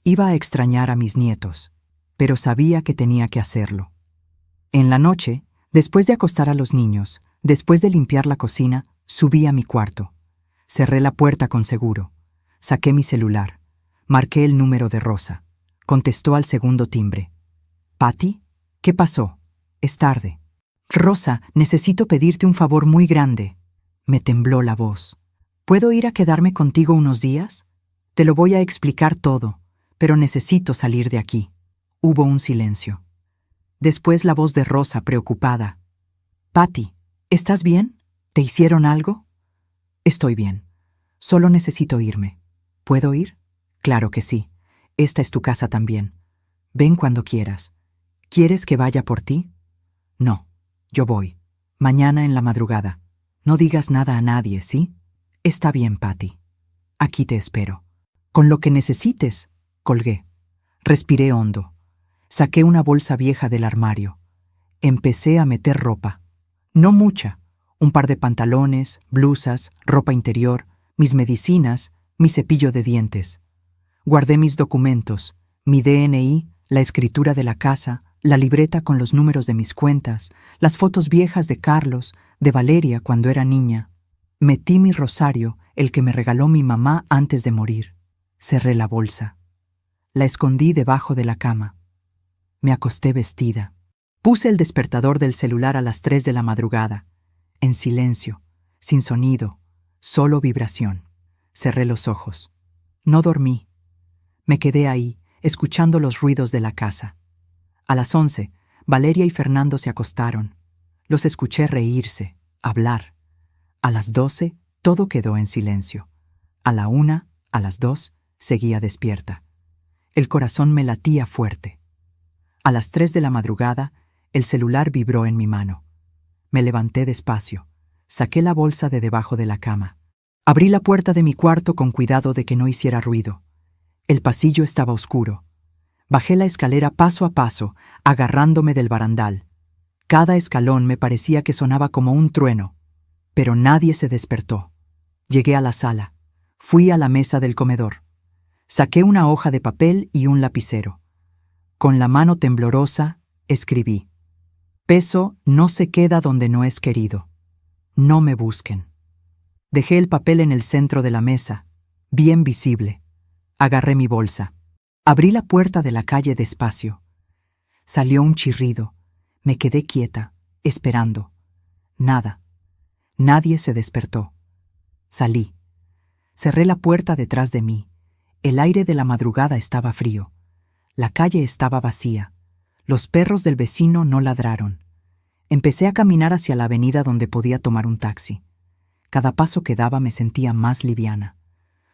Iba a extrañar a mis nietos, pero sabía que tenía que hacerlo. En la noche, después de acostar a los niños, después de limpiar la cocina, subí a mi cuarto. Cerré la puerta con seguro. Saqué mi celular. Marqué el número de Rosa. Contestó al segundo timbre. «¿Patty? ¿Qué pasó? Es tarde». «Rosa, necesito pedirte un favor muy grande». Me tembló la voz. «¿Puedo ir a quedarme contigo unos días? Te lo voy a explicar todo, pero necesito salir de aquí». Hubo un silencio. Después la voz de Rosa, preocupada. «Patty, ¿Estás bien? ¿Te hicieron algo? Estoy bien. Solo necesito irme. ¿Puedo ir? Claro que sí. Esta es tu casa también. Ven cuando quieras. ¿Quieres que vaya por ti? No. Yo voy. Mañana en la madrugada. No digas nada a nadie, ¿sí? Está bien, Patty. Aquí te espero. Con lo que necesites, colgué. Respiré hondo. Saqué una bolsa vieja del armario. Empecé a meter ropa. No mucha. Un par de pantalones, blusas, ropa interior, mis medicinas, mi cepillo de dientes. Guardé mis documentos, mi DNI, la escritura de la casa, la libreta con los números de mis cuentas, las fotos viejas de Carlos, de Valeria cuando era niña. Metí mi rosario, el que me regaló mi mamá antes de morir. Cerré la bolsa. La escondí debajo de la cama. Me acosté vestida. Puse el despertador del celular a las 3 de la madrugada. En silencio, sin sonido, solo vibración. Cerré los ojos. No dormí. Me quedé ahí, escuchando los ruidos de la casa. A las 11, Valeria y Fernando se acostaron. Los escuché reírse, hablar. A las 12, todo quedó en silencio. A la 1, a las 2, seguía despierta. El corazón me latía fuerte. A las 3 de la madrugada, el celular vibró en mi mano. Me levanté despacio. Saqué la bolsa de debajo de la cama. Abrí la puerta de mi cuarto con cuidado de que no hiciera ruido. El pasillo estaba oscuro. Bajé la escalera paso a paso, agarrándome del barandal. Cada escalón me parecía que sonaba como un trueno, pero nadie se despertó. Llegué a la sala. Fui a la mesa del comedor. Saqué una hoja de papel y un lapicero. Con la mano temblorosa, escribí: Peso no se queda donde no es querido. No me busquen. Dejé el papel en el centro de la mesa, bien visible. Agarré mi bolsa. Abrí la puerta de la calle despacio. Salió un chirrido. Me quedé quieta, esperando. Nada. Nadie se despertó. Salí. Cerré la puerta detrás de mí. El aire de la madrugada estaba frío. La calle estaba vacía. Los perros del vecino no ladraron. Empecé a caminar hacia la avenida donde podía tomar un taxi. Cada paso que daba me sentía más liviana,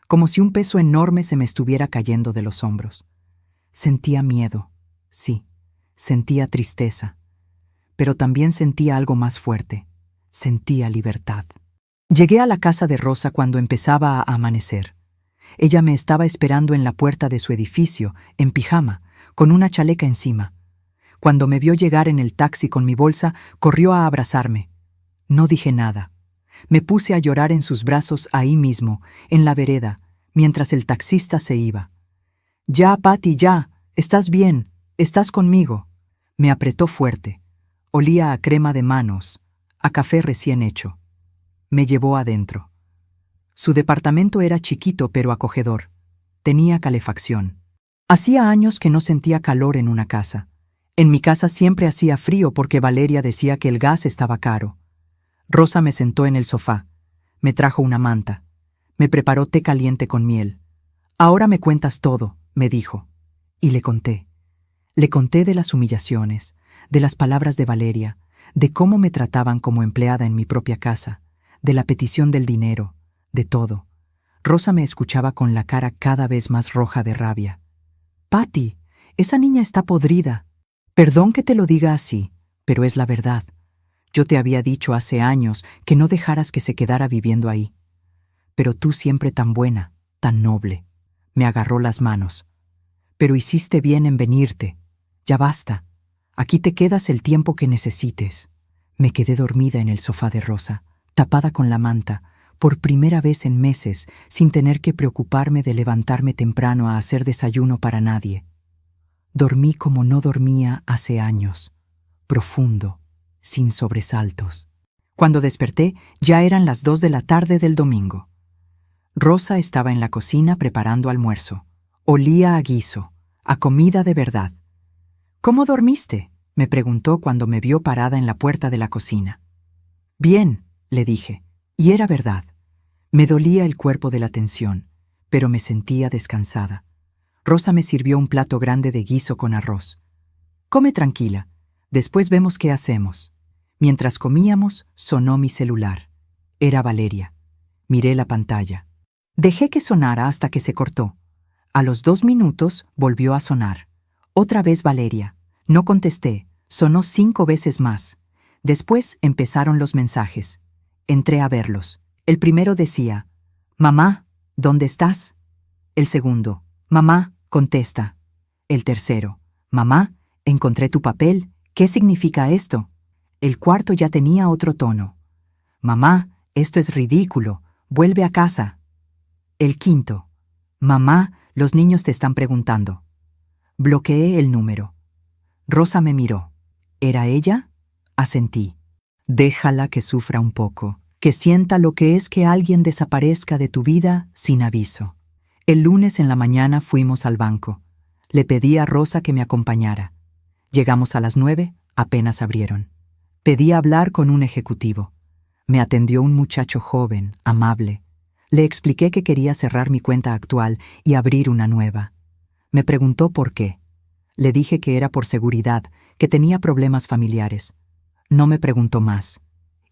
como si un peso enorme se me estuviera cayendo de los hombros. Sentía miedo, sí, sentía tristeza, pero también sentía algo más fuerte, sentía libertad. Llegué a la casa de Rosa cuando empezaba a amanecer. Ella me estaba esperando en la puerta de su edificio, en pijama, con una chaleca encima. Cuando me vio llegar en el taxi con mi bolsa, corrió a abrazarme. No dije nada. Me puse a llorar en sus brazos ahí mismo, en la vereda, mientras el taxista se iba. «Ya, Patty, ya. Estás bien. Estás conmigo». Me apretó fuerte. Olía a crema de manos, a café recién hecho. Me llevó adentro. Su departamento era chiquito pero acogedor. Tenía calefacción. Hacía años que no sentía calor en una casa. En mi casa siempre hacía frío porque Valeria decía que el gas estaba caro. Rosa me sentó en el sofá. Me trajo una manta. Me preparó té caliente con miel. «Ahora me cuentas todo», me dijo. Y le conté. Le conté de las humillaciones, de las palabras de Valeria, de cómo me trataban como empleada en mi propia casa, de la petición del dinero, de todo. Rosa me escuchaba con la cara cada vez más roja de rabia. «Patty, esa niña está podrida. Perdón que te lo diga así, pero es la verdad. Yo te había dicho hace años que no dejaras que se quedara viviendo ahí. Pero tú siempre tan buena, tan noble». Me agarró las manos. «Pero hiciste bien en venirte. Ya basta. Aquí te quedas el tiempo que necesites». Me quedé dormida en el sofá de Rosa, tapada con la manta, por primera vez en meses, sin tener que preocuparme de levantarme temprano a hacer desayuno para nadie. Dormí como no dormía hace años, profundo, sin sobresaltos. Cuando desperté, ya eran las 2 de la tarde del domingo. Rosa estaba en la cocina preparando almuerzo. Olía a guiso, a comida de verdad. «¿Cómo dormiste?», me preguntó cuando me vio parada en la puerta de la cocina. «Bien», le dije, y era verdad. Me dolía el cuerpo de la tensión, pero me sentía descansada. Rosa me sirvió un plato grande de guiso con arroz. «Come tranquila, después vemos qué hacemos». Mientras comíamos, sonó mi celular. Era Valeria. Miré la pantalla. Dejé que sonara hasta que se cortó. A los 2 minutos volvió a sonar. Otra vez Valeria. No contesté. Sonó 5 veces más. Después empezaron los mensajes. Entré a verlos. El primero decía: «Mamá, ¿dónde estás?». El segundo: «Mamá, contesta». El tercero: «Mamá, encontré tu papel. ¿Qué significa esto?». El cuarto ya tenía otro tono: «Mamá, esto es ridículo. Vuelve a casa». El quinto: «Mamá, los niños te están preguntando». Bloqueé el número. Rosa me miró. ¿Era ella? Asentí. Déjala que sufra un poco, que sienta lo que es que alguien desaparezca de tu vida sin aviso. El lunes en la mañana fuimos al banco. Le pedí a Rosa que me acompañara. Llegamos a las 9, apenas abrieron. Pedí hablar con un ejecutivo. Me atendió un muchacho joven, amable. Le expliqué que quería cerrar mi cuenta actual y abrir una nueva. Me preguntó por qué. Le dije que era por seguridad, que tenía problemas familiares. No me preguntó más.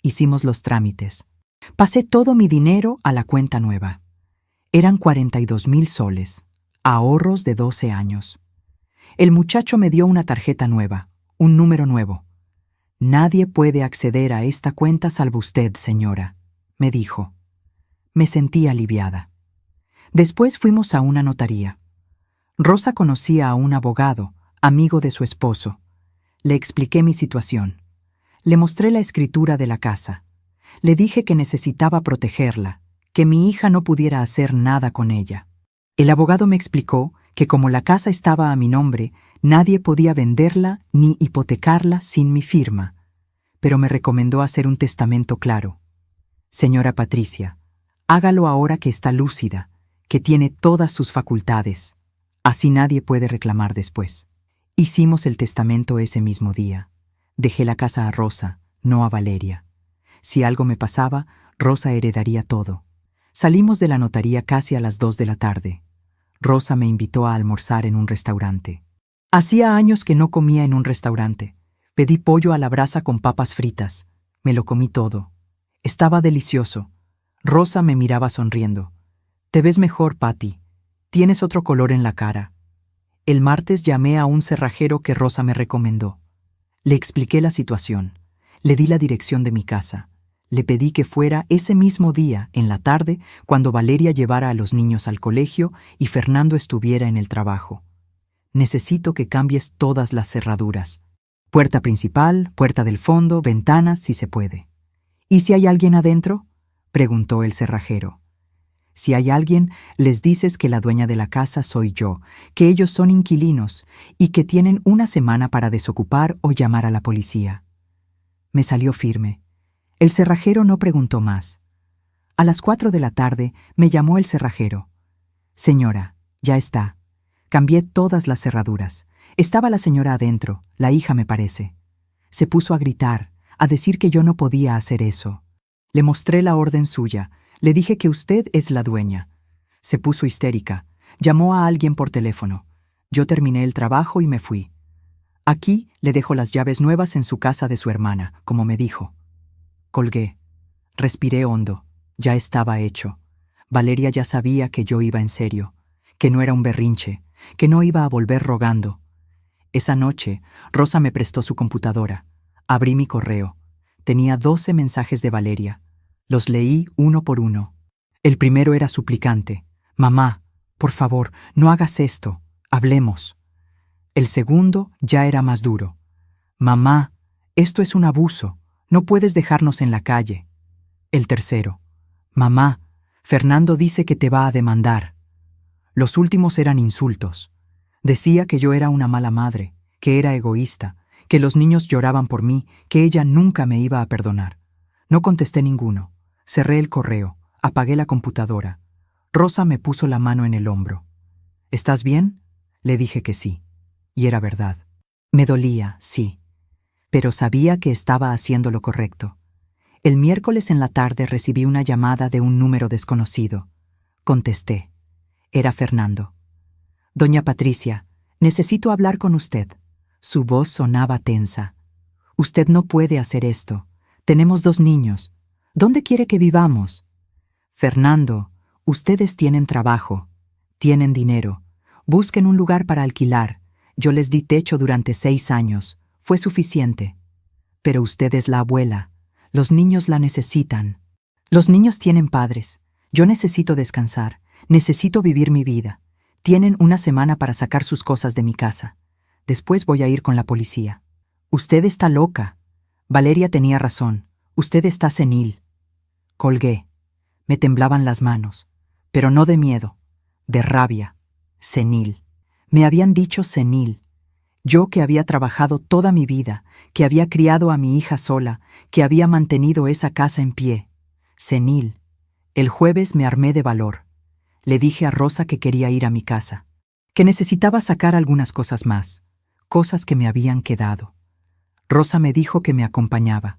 Hicimos los trámites. Pasé todo mi dinero a la cuenta nueva. Eran 42,000 soles, ahorros de 12 años. El muchacho me dio una tarjeta nueva, un número nuevo. «Nadie puede acceder a esta cuenta salvo usted, señora», me dijo. Me sentí aliviada. Después fuimos a una notaría. Rosa conocía a un abogado, amigo de su esposo. Le expliqué mi situación. Le mostré la escritura de la casa. Le dije que necesitaba protegerla, que mi hija no pudiera hacer nada con ella. El abogado me explicó que como la casa estaba a mi nombre, nadie podía venderla ni hipotecarla sin mi firma, pero me recomendó hacer un testamento claro. «Señora Patricia, hágalo ahora que está lúcida, que tiene todas sus facultades. Así nadie puede reclamar después». Hicimos el testamento ese mismo día. Dejé la casa a Rosa, no a Valeria. Si algo me pasaba, Rosa heredaría todo. Salimos de la notaría casi a las 2 de la tarde. Rosa me invitó a almorzar en un restaurante. Hacía años que no comía en un restaurante. Pedí pollo a la brasa con papas fritas. Me lo comí todo. Estaba delicioso. Rosa me miraba sonriendo. «Te ves mejor, Patty. Tienes otro color en la cara». El martes llamé a un cerrajero que Rosa me recomendó. Le expliqué la situación. Le di la dirección de mi casa. Le pedí que fuera ese mismo día, en la tarde, cuando Valeria llevara a los niños al colegio y Fernando estuviera en el trabajo. «Necesito que cambies todas las cerraduras. Puerta principal, puerta del fondo, ventanas, si se puede». «¿Y si hay alguien adentro?», preguntó el cerrajero. «Si hay alguien, les dices que la dueña de la casa soy yo, que ellos son inquilinos y que tienen una semana para desocupar o llamar a la policía». Me salió firme. El cerrajero no preguntó más. A las 4 de la tarde me llamó el cerrajero. «Señora, ya está. Cambié todas las cerraduras. Estaba la señora adentro, la hija me parece». Se puso a gritar, a decir que yo no podía hacer eso. Le mostré la orden suya. Le dije que usted es la dueña. Se puso histérica. Llamó a alguien por teléfono. Yo terminé el trabajo y me fui. «Aquí le dejo las llaves nuevas en su casa de su hermana», como me dijo. Colgué. Respiré hondo. Ya estaba hecho. Valeria ya sabía que yo iba en serio, que no era un berrinche, que no iba a volver rogando. Esa noche, Rosa me prestó su computadora. Abrí mi correo. Tenía 12 mensajes de Valeria. Los leí uno por uno. El primero era suplicante. «Mamá, por favor, no hagas esto. Hablemos». El segundo ya era más duro. «Mamá, esto es un abuso. No puedes dejarnos en la calle». El tercero: «Mamá, Fernando dice que te va a demandar». Los últimos eran insultos. Decía que yo era una mala madre, que era egoísta, que los niños lloraban por mí, que ella nunca me iba a perdonar. No contesté ninguno. Cerré el correo, apagué la computadora. Rosa me puso la mano en el hombro. «¿Estás bien?», le dije que sí. Y era verdad. Me dolía, sí, pero sabía que estaba haciendo lo correcto. El miércoles en la tarde recibí una llamada de un número desconocido. Contesté. Era Fernando. «Doña Patricia, necesito hablar con usted». Su voz sonaba tensa. Usted no puede hacer esto. Tenemos 2 niños. ¿Dónde quiere que vivamos? Fernando, ustedes tienen trabajo, tienen dinero. Busquen un lugar para alquilar. Yo les di techo durante 6 años. Fue suficiente. Pero usted es la abuela. Los niños la necesitan. Los niños tienen padres. Yo necesito descansar. Necesito vivir mi vida. Tienen una semana para sacar sus cosas de mi casa. Después voy a ir con la policía. Usted está loca. Valeria tenía razón. Usted está senil. Colgué. Me temblaban las manos. Pero no de miedo, de rabia. Senil. Me habían dicho senil. Yo que había trabajado toda mi vida, que había criado a mi hija sola, que había mantenido esa casa en pie. Senil. El jueves me armé de valor. Le dije a Rosa que quería ir a mi casa, que necesitaba sacar algunas cosas más, cosas que me habían quedado. Rosa me dijo que me acompañaba.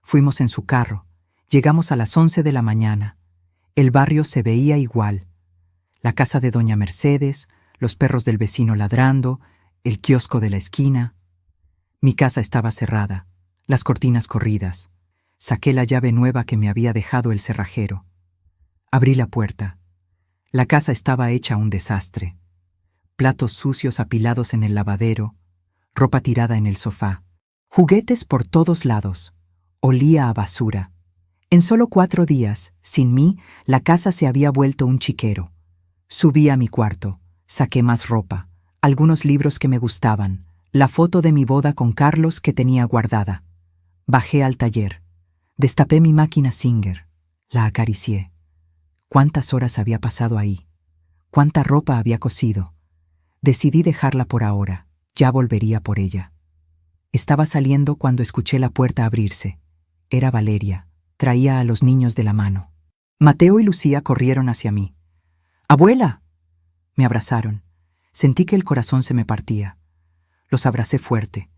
Fuimos en su carro. Llegamos a las 11 de la mañana. El barrio se veía igual. La casa de doña Mercedes, los perros del vecino ladrando, el kiosco de la esquina. Mi casa estaba cerrada, las cortinas corridas. Saqué la llave nueva que me había dejado el cerrajero. Abrí la puerta. La casa estaba hecha un desastre. Platos sucios apilados en el lavadero, ropa tirada en el sofá, juguetes por todos lados. Olía a basura. En solo 4 días, sin mí, la casa se había vuelto un chiquero. Subí a mi cuarto, saqué más ropa, algunos libros que me gustaban, la foto de mi boda con Carlos que tenía guardada. Bajé al taller. Destapé mi máquina Singer. La acaricié. ¿Cuántas horas había pasado ahí? ¿Cuánta ropa había cosido? Decidí dejarla por ahora. Ya volvería por ella. Estaba saliendo cuando escuché la puerta abrirse. Era Valeria. Traía a los niños de la mano. Mateo y Lucía corrieron hacia mí. ¡Abuela! Me abrazaron. Sentí que el corazón se me partía. Los abracé fuerte.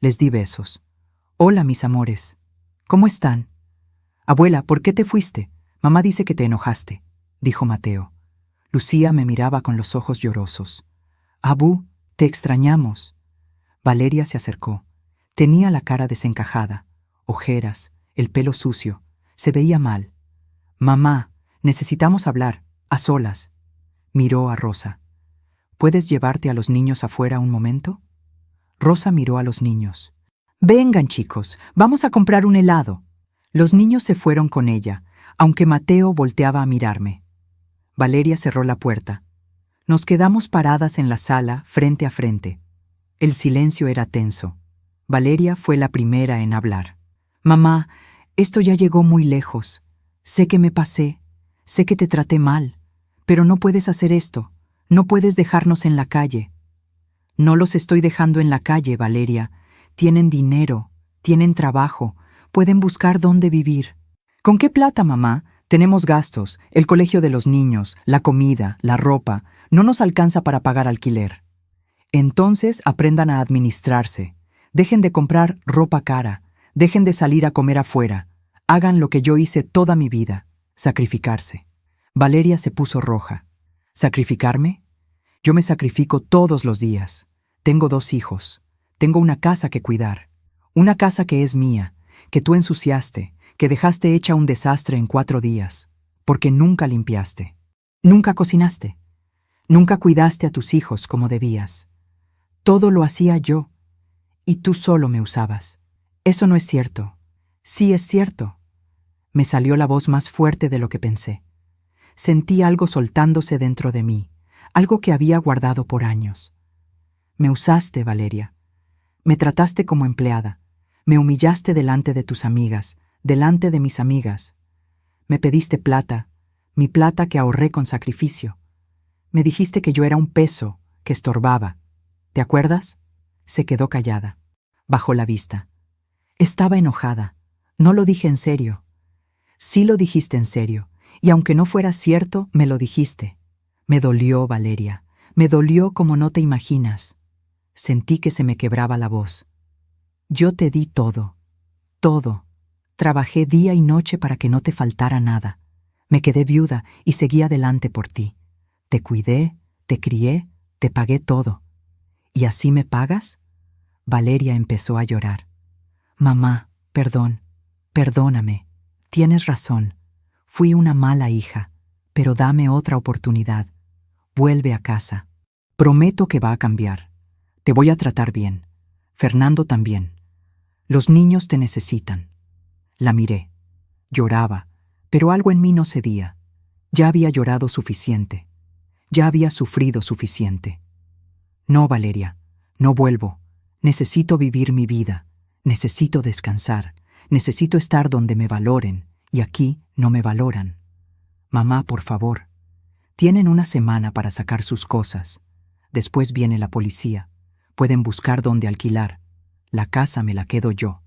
Les di besos. Hola, mis amores. ¿Cómo están? Abuela, ¿por qué te fuiste? Mamá dice que te enojaste, dijo Mateo. Lucía me miraba con los ojos llorosos. Abú, te extrañamos. Valeria se acercó. Tenía la cara desencajada, ojeras, el pelo sucio. Se veía mal. Mamá, necesitamos hablar, a solas. Miró a Rosa. ¿Puedes llevarte a los niños afuera un momento? Rosa miró a los niños. Vengan, chicos, vamos a comprar un helado. Los niños se fueron con ella, aunque Mateo volteaba a mirarme. Valeria cerró la puerta. Nos quedamos paradas en la sala, frente a frente. El silencio era tenso. Valeria fue la primera en hablar. Mamá, esto ya llegó muy lejos. Sé que me pasé, sé que te traté mal, pero no puedes hacer esto. No puedes dejarnos en la calle. No los estoy dejando en la calle, Valeria. Tienen dinero, tienen trabajo, pueden buscar dónde vivir. ¿Con qué plata, mamá? Tenemos gastos, el colegio de los niños, la comida, la ropa. No nos alcanza para pagar alquiler. Entonces aprendan a administrarse. Dejen de comprar ropa cara. Dejen de salir a comer afuera. Hagan lo que yo hice toda mi vida, sacrificarse. Valeria se puso roja. ¿Sacrificarme? Yo me sacrifico todos los días. Tengo 2 hijos. Tengo una casa que cuidar. Una casa que es mía, que tú ensuciaste, que dejaste hecha un desastre en 4 días, porque nunca limpiaste, nunca cocinaste, nunca cuidaste a tus hijos como debías. Todo lo hacía yo, y tú solo me usabas. Eso no es cierto. Sí es cierto. Me salió la voz más fuerte de lo que pensé. Sentí algo soltándose dentro de mí, algo que había guardado por años. Me usaste, Valeria. Me trataste como empleada. Me humillaste delante de tus amigas, delante de mis amigas. Me pediste plata, mi plata que ahorré con sacrificio. Me dijiste que yo era un peso, que estorbaba. ¿Te acuerdas? Se quedó callada. Bajó la vista. Estaba enojada. No lo dije en serio. Sí lo dijiste en serio, y aunque no fuera cierto, me lo dijiste. Me dolió, Valeria. Me dolió como no te imaginas. Sentí que se me quebraba la voz. Yo te di todo, todo. Trabajé día y noche para que no te faltara nada. Me quedé viuda y seguí adelante por ti. Te cuidé, te crié, te pagué todo. ¿Y así me pagas? Valeria empezó a llorar. Mamá, perdóname. Tienes razón. Fui una mala hija, pero dame otra oportunidad. Vuelve a casa. Prometo que va a cambiar. Te voy a tratar bien. Fernando también. Los niños te necesitan. La miré. Lloraba, pero algo en mí no cedía. Ya había llorado suficiente. Ya había sufrido suficiente. No, Valeria, no vuelvo. Necesito vivir mi vida. Necesito descansar. Necesito estar donde me valoren, y aquí no me valoran. Mamá, por favor. Tienen una semana para sacar sus cosas. Después viene la policía. Pueden buscar dónde alquilar. La casa me la quedo yo.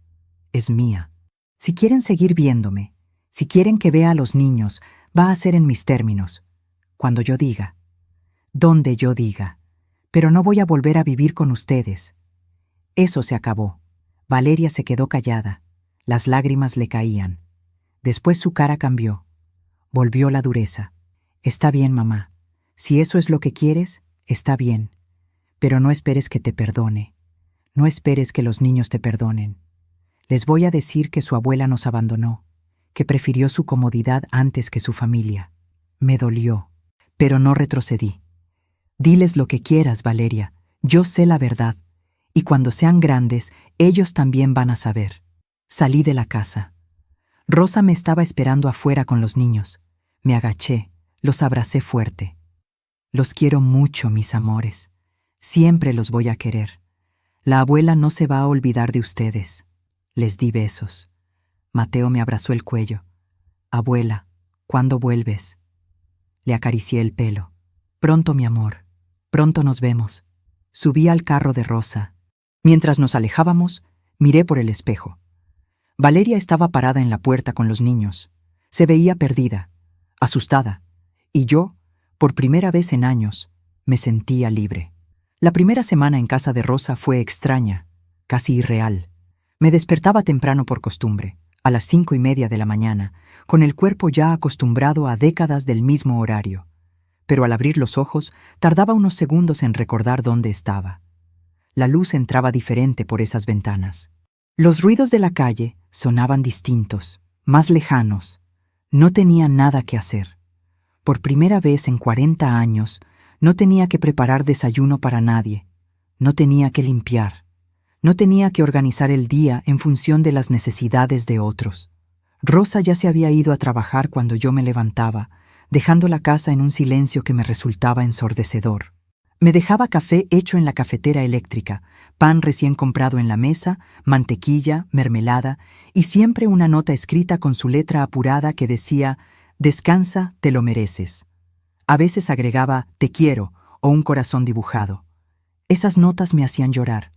Es mía. Si quieren seguir viéndome, si quieren que vea a los niños, va a ser en mis términos. Cuando yo diga. Donde yo diga. Pero no voy a volver a vivir con ustedes. Eso se acabó. Valeria se quedó callada. Las lágrimas le caían. Después su cara cambió. Volvió la dureza. Está bien, mamá. Si eso es lo que quieres, está bien. Pero no esperes que te perdone. No esperes que los niños te perdonen. Les voy a decir que su abuela nos abandonó, que prefirió su comodidad antes que su familia. Me dolió, pero no retrocedí. Diles lo que quieras, Valeria. Yo sé la verdad. Y cuando sean grandes, ellos también van a saber. Salí de la casa. Rosa me estaba esperando afuera con los niños. Me agaché, los abracé fuerte. Los quiero mucho, mis amores. Siempre los voy a querer. La abuela no se va a olvidar de ustedes. Les di besos. Mateo me abrazó el cuello. Abuela, ¿cuándo vuelves? Le acaricié el pelo. Pronto, mi amor. Pronto nos vemos. Subí al carro de Rosa. Mientras nos alejábamos, miré por el espejo. Valeria estaba parada en la puerta con los niños. Se veía perdida, asustada, y yo, por primera vez en años, me sentía libre. La primera semana en casa de Rosa fue extraña, casi irreal. Me despertaba temprano por costumbre, a las 5:30 de la mañana, con el cuerpo ya acostumbrado a décadas del mismo horario. Pero al abrir los ojos, tardaba unos segundos en recordar dónde estaba. La luz entraba diferente por esas ventanas. Los ruidos de la calle sonaban distintos, más lejanos. No tenía nada que hacer. Por primera vez en 40 años, no tenía que preparar desayuno para nadie. No tenía que limpiar. No tenía que organizar el día en función de las necesidades de otros. Rosa ya se había ido a trabajar cuando yo me levantaba, dejando la casa en un silencio que me resultaba ensordecedor. Me dejaba café hecho en la cafetera eléctrica, pan recién comprado en la mesa, mantequilla, mermelada y siempre una nota escrita con su letra apurada que decía: «Descansa, te lo mereces». A veces agregaba «te quiero» o un corazón dibujado. Esas notas me hacían llorar.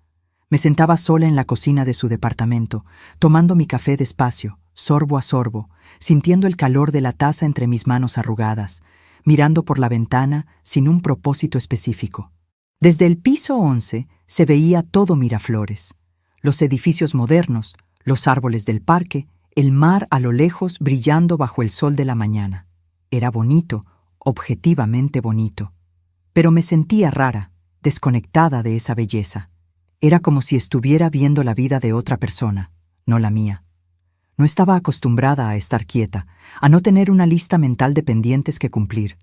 Me sentaba sola en la cocina de su departamento, tomando mi café despacio, sorbo a sorbo, sintiendo el calor de la taza entre mis manos arrugadas, mirando por la ventana sin un propósito específico. Desde el piso 11 se veía todo Miraflores. Los edificios modernos, los árboles del parque, el mar a lo lejos brillando bajo el sol de la mañana. Era bonito, objetivamente bonito. Pero me sentía rara, desconectada de esa belleza. Era como si estuviera viendo la vida de otra persona, no la mía. No estaba acostumbrada a estar quieta, a no tener una lista mental de pendientes que cumplir.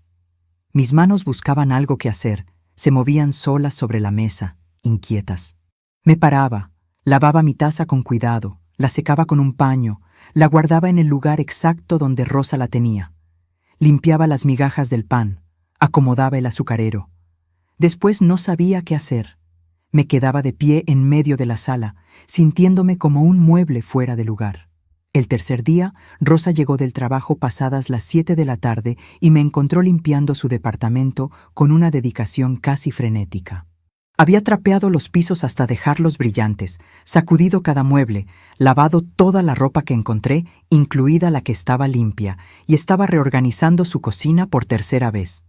Mis manos buscaban algo que hacer, se movían solas sobre la mesa, inquietas. Me paraba, lavaba mi taza con cuidado, la secaba con un paño, la guardaba en el lugar exacto donde Rosa la tenía. Limpiaba las migajas del pan, acomodaba el azucarero. Después no sabía qué hacer. Me quedaba de pie en medio de la sala, sintiéndome como un mueble fuera de lugar. El tercer día, Rosa llegó del trabajo pasadas las 7 de la tarde y me encontró limpiando su departamento con una dedicación casi frenética. Había trapeado los pisos hasta dejarlos brillantes, sacudido cada mueble, lavado toda la ropa que encontré, incluida la que estaba limpia, y estaba reorganizando su cocina por tercera vez.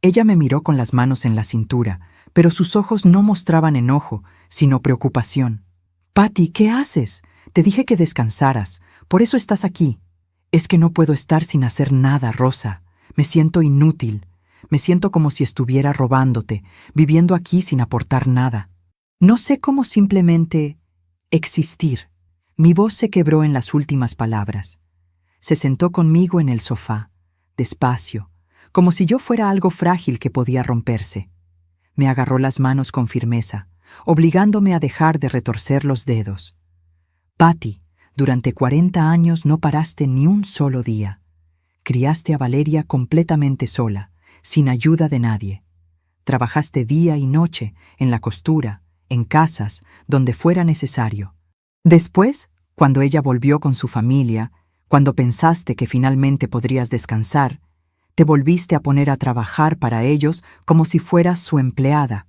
Ella me miró con las manos en la cintura, pero sus ojos no mostraban enojo, sino preocupación. «Patty, ¿qué haces? Te dije que descansaras, por eso estás aquí». «Es que no puedo estar sin hacer nada, Rosa. Me siento inútil. Me siento como si estuviera robándote, viviendo aquí sin aportar nada. No sé cómo simplemente existir. Mi voz se quebró en las últimas palabras. Se sentó conmigo en el sofá, despacio, como si yo fuera algo frágil que podía romperse. Me agarró las manos con firmeza, obligándome a dejar de retorcer los dedos. Patty, durante 40 años no paraste ni un solo día. Criaste a Valeria completamente sola, sin ayuda de nadie. Trabajaste día y noche, en la costura, en casas, donde fuera necesario. Después, cuando ella volvió con su familia, cuando pensaste que finalmente podrías descansar, te volviste a poner a trabajar para ellos como si fueras su empleada.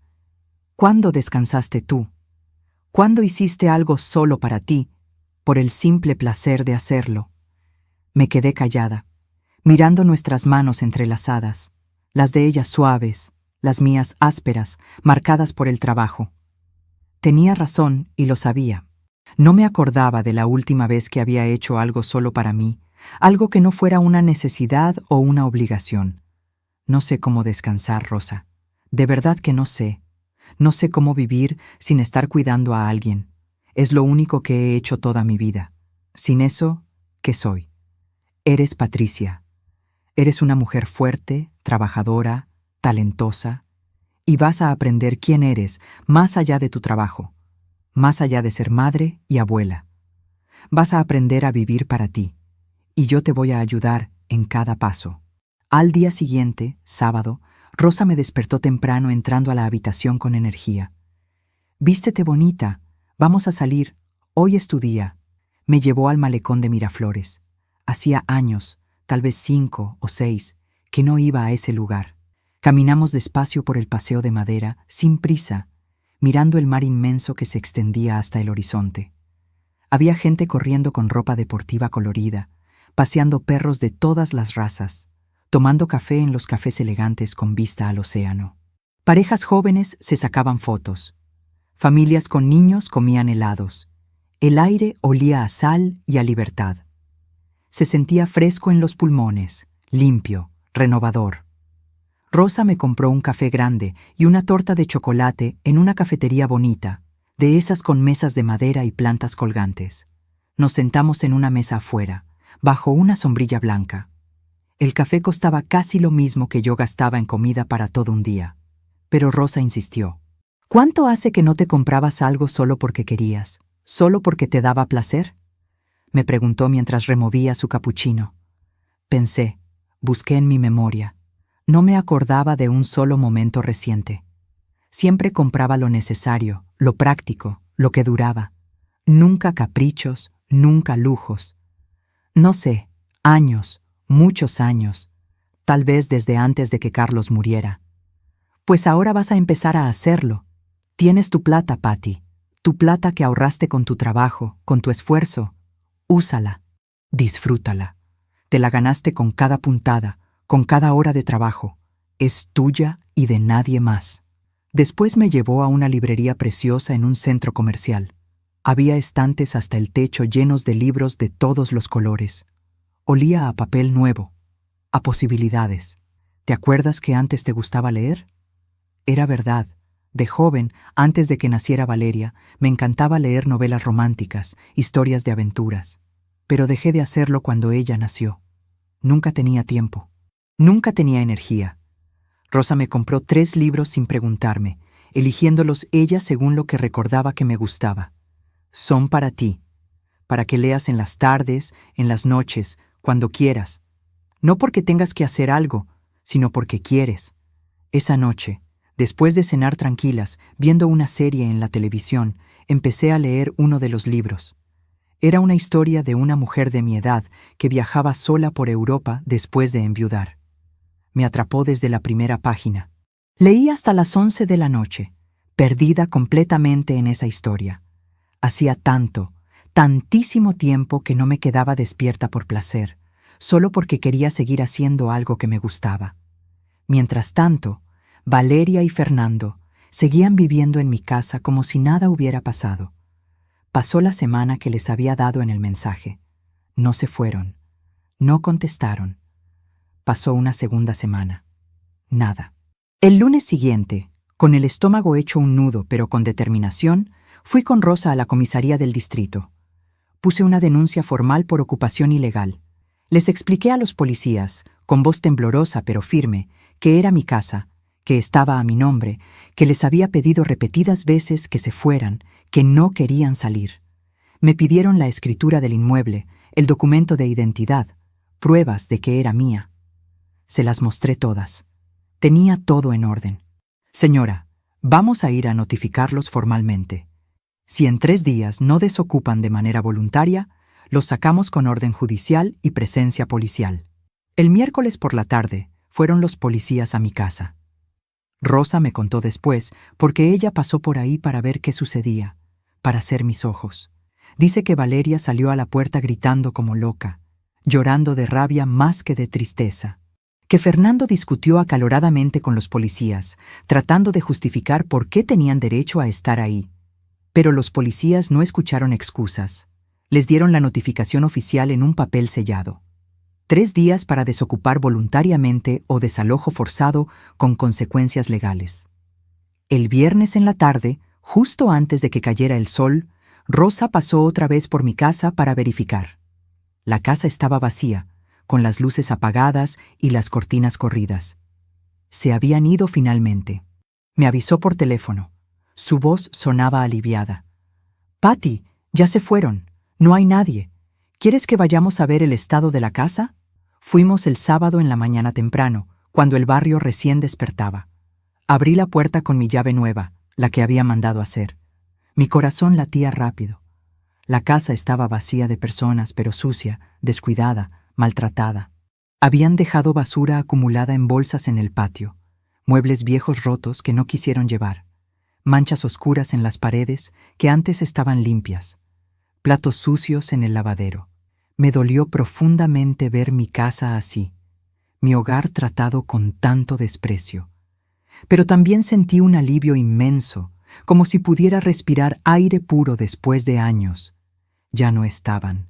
¿Cuándo descansaste tú? ¿Cuándo hiciste algo solo para ti, por el simple placer de hacerlo? Me quedé callada, mirando nuestras manos entrelazadas, las de ella suaves, las mías ásperas, marcadas por el trabajo. Tenía razón y lo sabía. No me acordaba de la última vez que había hecho algo solo para mí, algo que no fuera una necesidad o una obligación. No sé cómo descansar, Rosa. De verdad que no sé. No sé cómo vivir sin estar cuidando a alguien. Es lo único que he hecho toda mi vida. Sin eso, ¿qué soy? Eres Patricia. Eres una mujer fuerte, trabajadora, talentosa, y vas a aprender quién eres más allá de tu trabajo, más allá de ser madre y abuela. Vas a aprender a vivir para ti, y yo te voy a ayudar en cada paso. Al día siguiente, sábado, Rosa me despertó temprano entrando a la habitación con energía. «Vístete bonita, vamos a salir, hoy es tu día». Me llevó al malecón de Miraflores. Hacía años, tal vez 5 o 6, que no iba a ese lugar. Caminamos despacio por el paseo de madera, sin prisa, mirando el mar inmenso que se extendía hasta el horizonte. Había gente corriendo con ropa deportiva colorida, paseando perros de todas las razas, tomando café en los cafés elegantes con vista al océano. Parejas jóvenes se sacaban fotos. Familias con niños comían helados. El aire olía a sal y a libertad. Se sentía fresco en los pulmones, limpio, renovador. Rosa me compró un café grande y una torta de chocolate en una cafetería bonita, de esas con mesas de madera y plantas colgantes. Nos sentamos en una mesa afuera, bajo una sombrilla blanca. El café costaba casi lo mismo que yo gastaba en comida para todo un día. Pero Rosa insistió. «¿Cuánto hace que no te comprabas algo solo porque querías, solo porque te daba placer?», me preguntó mientras removía su capuchino. Pensé, busqué en mi memoria. No me acordaba de un solo momento reciente. Siempre compraba lo necesario, lo práctico, lo que duraba. Nunca caprichos, nunca lujos. No sé, años, muchos años, tal vez desde antes de que Carlos muriera. Pues ahora vas a empezar a hacerlo. Tienes tu plata, Patty, tu plata que ahorraste con tu trabajo, con tu esfuerzo. Úsala, disfrútala. Te la ganaste con cada puntada, con cada hora de trabajo. Es tuya y de nadie más. Después me llevó a una librería preciosa en un centro comercial. Había estantes hasta el techo llenos de libros de todos los colores. Olía a papel nuevo, a posibilidades. ¿Te acuerdas que antes te gustaba leer? Era verdad. De joven, antes de que naciera Valeria, me encantaba leer novelas románticas, historias de aventuras. Pero dejé de hacerlo cuando ella nació. Nunca tenía tiempo. Nunca tenía energía. Rosa me compró 3 libros sin preguntarme, eligiéndolos ella según lo que recordaba que me gustaba. Son para ti, para que leas en las tardes, en las noches, cuando quieras. No porque tengas que hacer algo, sino porque quieres. Esa noche, después de cenar tranquilas, viendo una serie en la televisión, empecé a leer uno de los libros. Era una historia de una mujer de mi edad que viajaba sola por Europa después de enviudar. Me atrapó desde la primera página. Leí hasta las 11 de la noche, perdida completamente en esa historia. Hacía tantísimo tiempo que no me quedaba despierta por placer, solo porque quería seguir haciendo algo que me gustaba. Mientras tanto, Valeria y Fernando seguían viviendo en mi casa como si nada hubiera pasado. Pasó la semana que les había dado en el mensaje. No se fueron. No contestaron. Pasó una segunda semana. Nada. El lunes siguiente, con el estómago hecho un nudo pero con determinación, fui con Rosa a la comisaría del distrito. Puse una denuncia formal por ocupación ilegal. Les expliqué a los policías, con voz temblorosa pero firme, que era mi casa, que estaba a mi nombre, que les había pedido repetidas veces que se fueran, que no querían salir. Me pidieron la escritura del inmueble, el documento de identidad, pruebas de que era mía. Se las mostré todas. Tenía todo en orden. Señora, vamos a ir a notificarlos formalmente. Si en 3 días no desocupan de manera voluntaria, los sacamos con orden judicial y presencia policial. El miércoles por la tarde fueron los policías a mi casa. Rosa me contó después, porque ella pasó por ahí para ver qué sucedía, para hacer mis ojos. Dice que Valeria salió a la puerta gritando como loca, llorando de rabia más que de tristeza. Que Fernando discutió acaloradamente con los policías, tratando de justificar por qué tenían derecho a estar ahí. Pero los policías no escucharon excusas. Les dieron la notificación oficial en un papel sellado. 3 días para desocupar voluntariamente o desalojo forzado con consecuencias legales. El viernes en la tarde, justo antes de que cayera el sol, Rosa pasó otra vez por mi casa para verificar. La casa estaba vacía, con las luces apagadas y las cortinas corridas. Se habían ido finalmente. Me avisó por teléfono. Su voz sonaba aliviada. «Patty, ya se fueron. No hay nadie. ¿Quieres que vayamos a ver el estado de la casa?» Fuimos el sábado en la mañana temprano, cuando el barrio recién despertaba. Abrí la puerta con mi llave nueva, la que había mandado hacer. Mi corazón latía rápido. La casa estaba vacía de personas, pero sucia, descuidada, maltratada. Habían dejado basura acumulada en bolsas en el patio, muebles viejos rotos que no quisieron llevar, manchas oscuras en las paredes que antes estaban limpias, platos sucios en el lavadero. Me dolió profundamente ver mi casa así, mi hogar tratado con tanto desprecio. Pero también sentí un alivio inmenso, como si pudiera respirar aire puro después de años. Ya no estaban.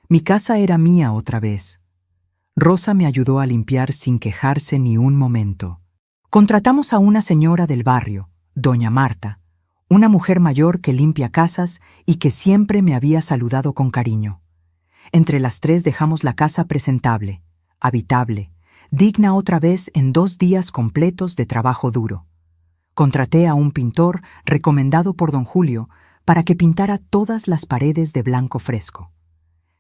Mi casa era mía otra vez. Rosa me ayudó a limpiar sin quejarse ni un momento. Contratamos a una señora del barrio, doña Marta, una mujer mayor que limpia casas y que siempre me había saludado con cariño. Entre las 3 dejamos la casa presentable, habitable, digna otra vez en 2 días completos de trabajo duro. Contraté a un pintor recomendado por don Julio para que pintara todas las paredes de blanco fresco.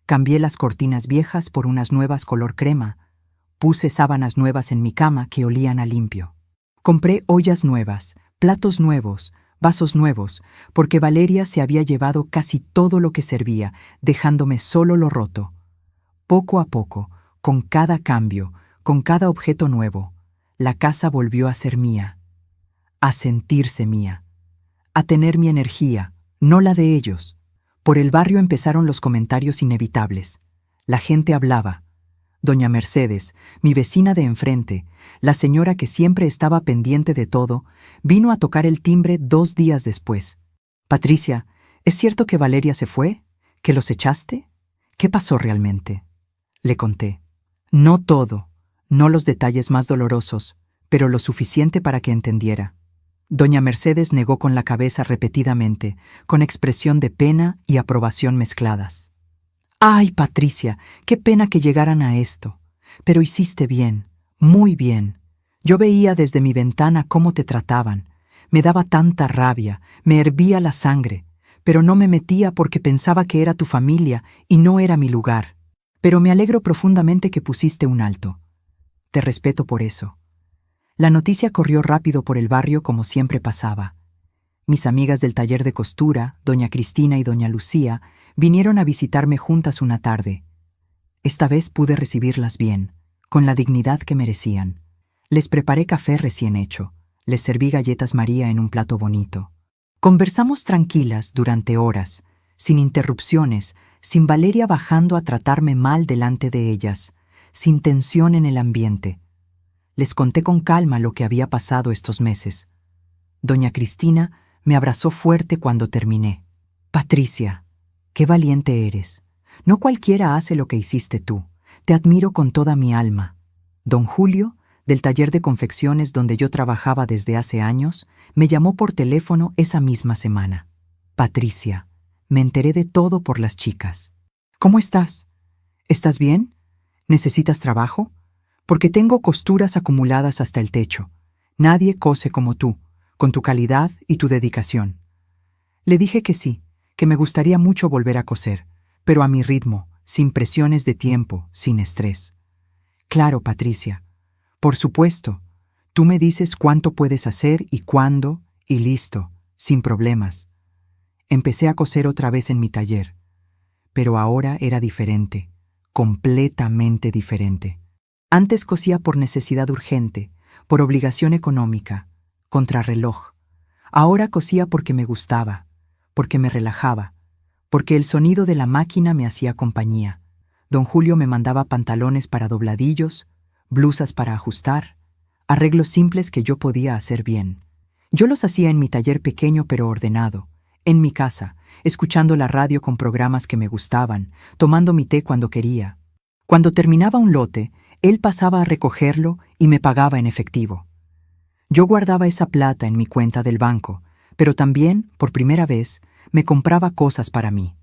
Cambié las cortinas viejas por unas nuevas color crema. Puse sábanas nuevas en mi cama que olían a limpio. Compré ollas nuevas, platos nuevos, vasos nuevos, porque Valeria se había llevado casi todo lo que servía, dejándome solo lo roto. Poco a poco, con cada cambio, con cada objeto nuevo, la casa volvió a ser mía, a sentirse mía, a tener mi energía, no la de ellos. Por el barrio empezaron los comentarios inevitables. La gente hablaba. Doña Mercedes, mi vecina de enfrente, la señora que siempre estaba pendiente de todo, vino a tocar el timbre 2 días después. «Patricia, ¿es cierto que Valeria se fue? ¿Que los echaste? ¿Qué pasó realmente?» Le conté. No todo, no los detalles más dolorosos, pero lo suficiente para que entendiera. Doña Mercedes negó con la cabeza repetidamente, con expresión de pena y aprobación mezcladas. «Ay, Patricia, qué pena que llegaran a esto. Pero hiciste bien, muy bien. Yo veía desde mi ventana cómo te trataban. Me daba tanta rabia, me hervía la sangre, pero no me metía porque pensaba que era tu familia y no era mi lugar. Pero me alegro profundamente que pusiste un alto. Te respeto por eso». La noticia corrió rápido por el barrio como siempre pasaba. Mis amigas del taller de costura, doña Cristina y doña Lucía, vinieron a visitarme juntas una tarde. Esta vez pude recibirlas bien, con la dignidad que merecían. Les preparé café recién hecho, les serví galletas María en un plato bonito. Conversamos tranquilas durante horas, sin interrupciones, sin Valeria bajando a tratarme mal delante de ellas, sin tensión en el ambiente. Les conté con calma lo que había pasado estos meses. Doña Cristina me abrazó fuerte cuando terminé. «Patricia, qué valiente eres. No cualquiera hace lo que hiciste tú. Te admiro con toda mi alma». Don Julio, del taller de confecciones donde yo trabajaba desde hace años, me llamó por teléfono esa misma semana. «Patricia, Me enteré de todo por las chicas. ¿Cómo estás? ¿Estás bien? ¿Necesitas trabajo? Porque tengo costuras acumuladas hasta el techo. Nadie cose como tú, con tu calidad y tu dedicación. Le dije que sí, que me gustaría mucho volver a coser, pero a mi ritmo, sin presiones de tiempo, sin estrés. Claro, Patricia. Por supuesto. Tú me dices cuánto puedes hacer y cuándo, y listo, sin problemas. Empecé a coser otra vez en mi taller, pero ahora era diferente, completamente diferente. Antes cosía por necesidad urgente, por obligación económica, contrarreloj. Ahora cosía porque me gustaba, porque me relajaba, porque el sonido de la máquina me hacía compañía. Don Julio me mandaba pantalones para dobladillos, blusas para ajustar, arreglos simples que yo podía hacer bien. Yo los hacía en mi taller pequeño pero ordenado, en mi casa, escuchando la radio con programas que me gustaban, tomando mi té cuando quería. Cuando terminaba un lote, él pasaba a recogerlo y me pagaba en efectivo. Yo guardaba esa plata en mi cuenta del banco, pero también, por primera vez, me compraba cosas para mí.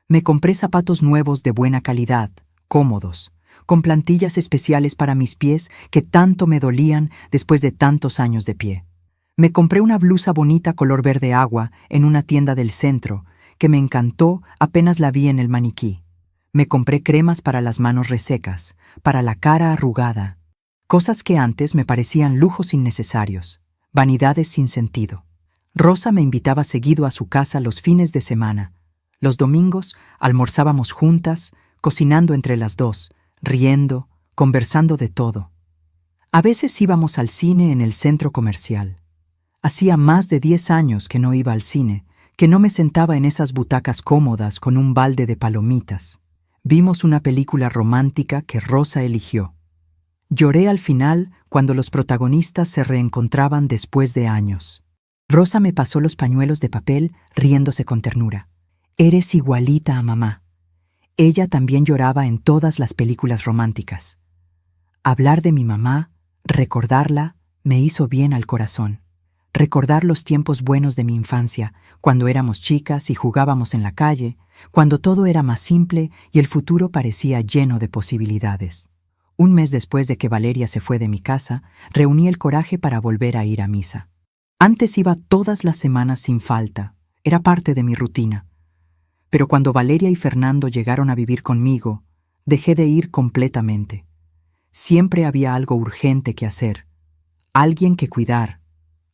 Me compré zapatos nuevos de buena calidad, cómodos, con plantillas especiales para mis pies que tanto me dolían después de tantos años de pie. Me compré una blusa bonita color verde agua en una tienda del centro, que me encantó apenas la vi en el maniquí. Me compré cremas para las manos resecas, para la cara arrugada, cosas que antes me parecían lujos innecesarios, vanidades sin sentido. Rosa me invitaba seguido a su casa los fines de semana. Los domingos almorzábamos juntas, cocinando entre las dos, riendo, conversando de todo. A veces íbamos al cine en el centro comercial. Hacía más de 10 años que no iba al cine, que no me sentaba en esas butacas cómodas con un balde de palomitas. Vimos una película romántica que Rosa eligió. Lloré al final cuando los protagonistas se reencontraban después de años. Rosa me pasó los pañuelos de papel riéndose con ternura. Eres igualita a mamá. Ella también lloraba en todas las películas románticas. Hablar de mi mamá, recordarla, me hizo bien al corazón. Recordar los tiempos buenos de mi infancia, cuando éramos chicas y jugábamos en la calle, cuando todo era más simple y el futuro parecía lleno de posibilidades. Un mes después de que Valeria se fue de mi casa, reuní el coraje para volver a ir a misa. Antes iba todas las semanas sin falta, era parte de mi rutina. Pero cuando Valeria y Fernando llegaron a vivir conmigo, dejé de ir completamente. Siempre había algo urgente que hacer, alguien que cuidar,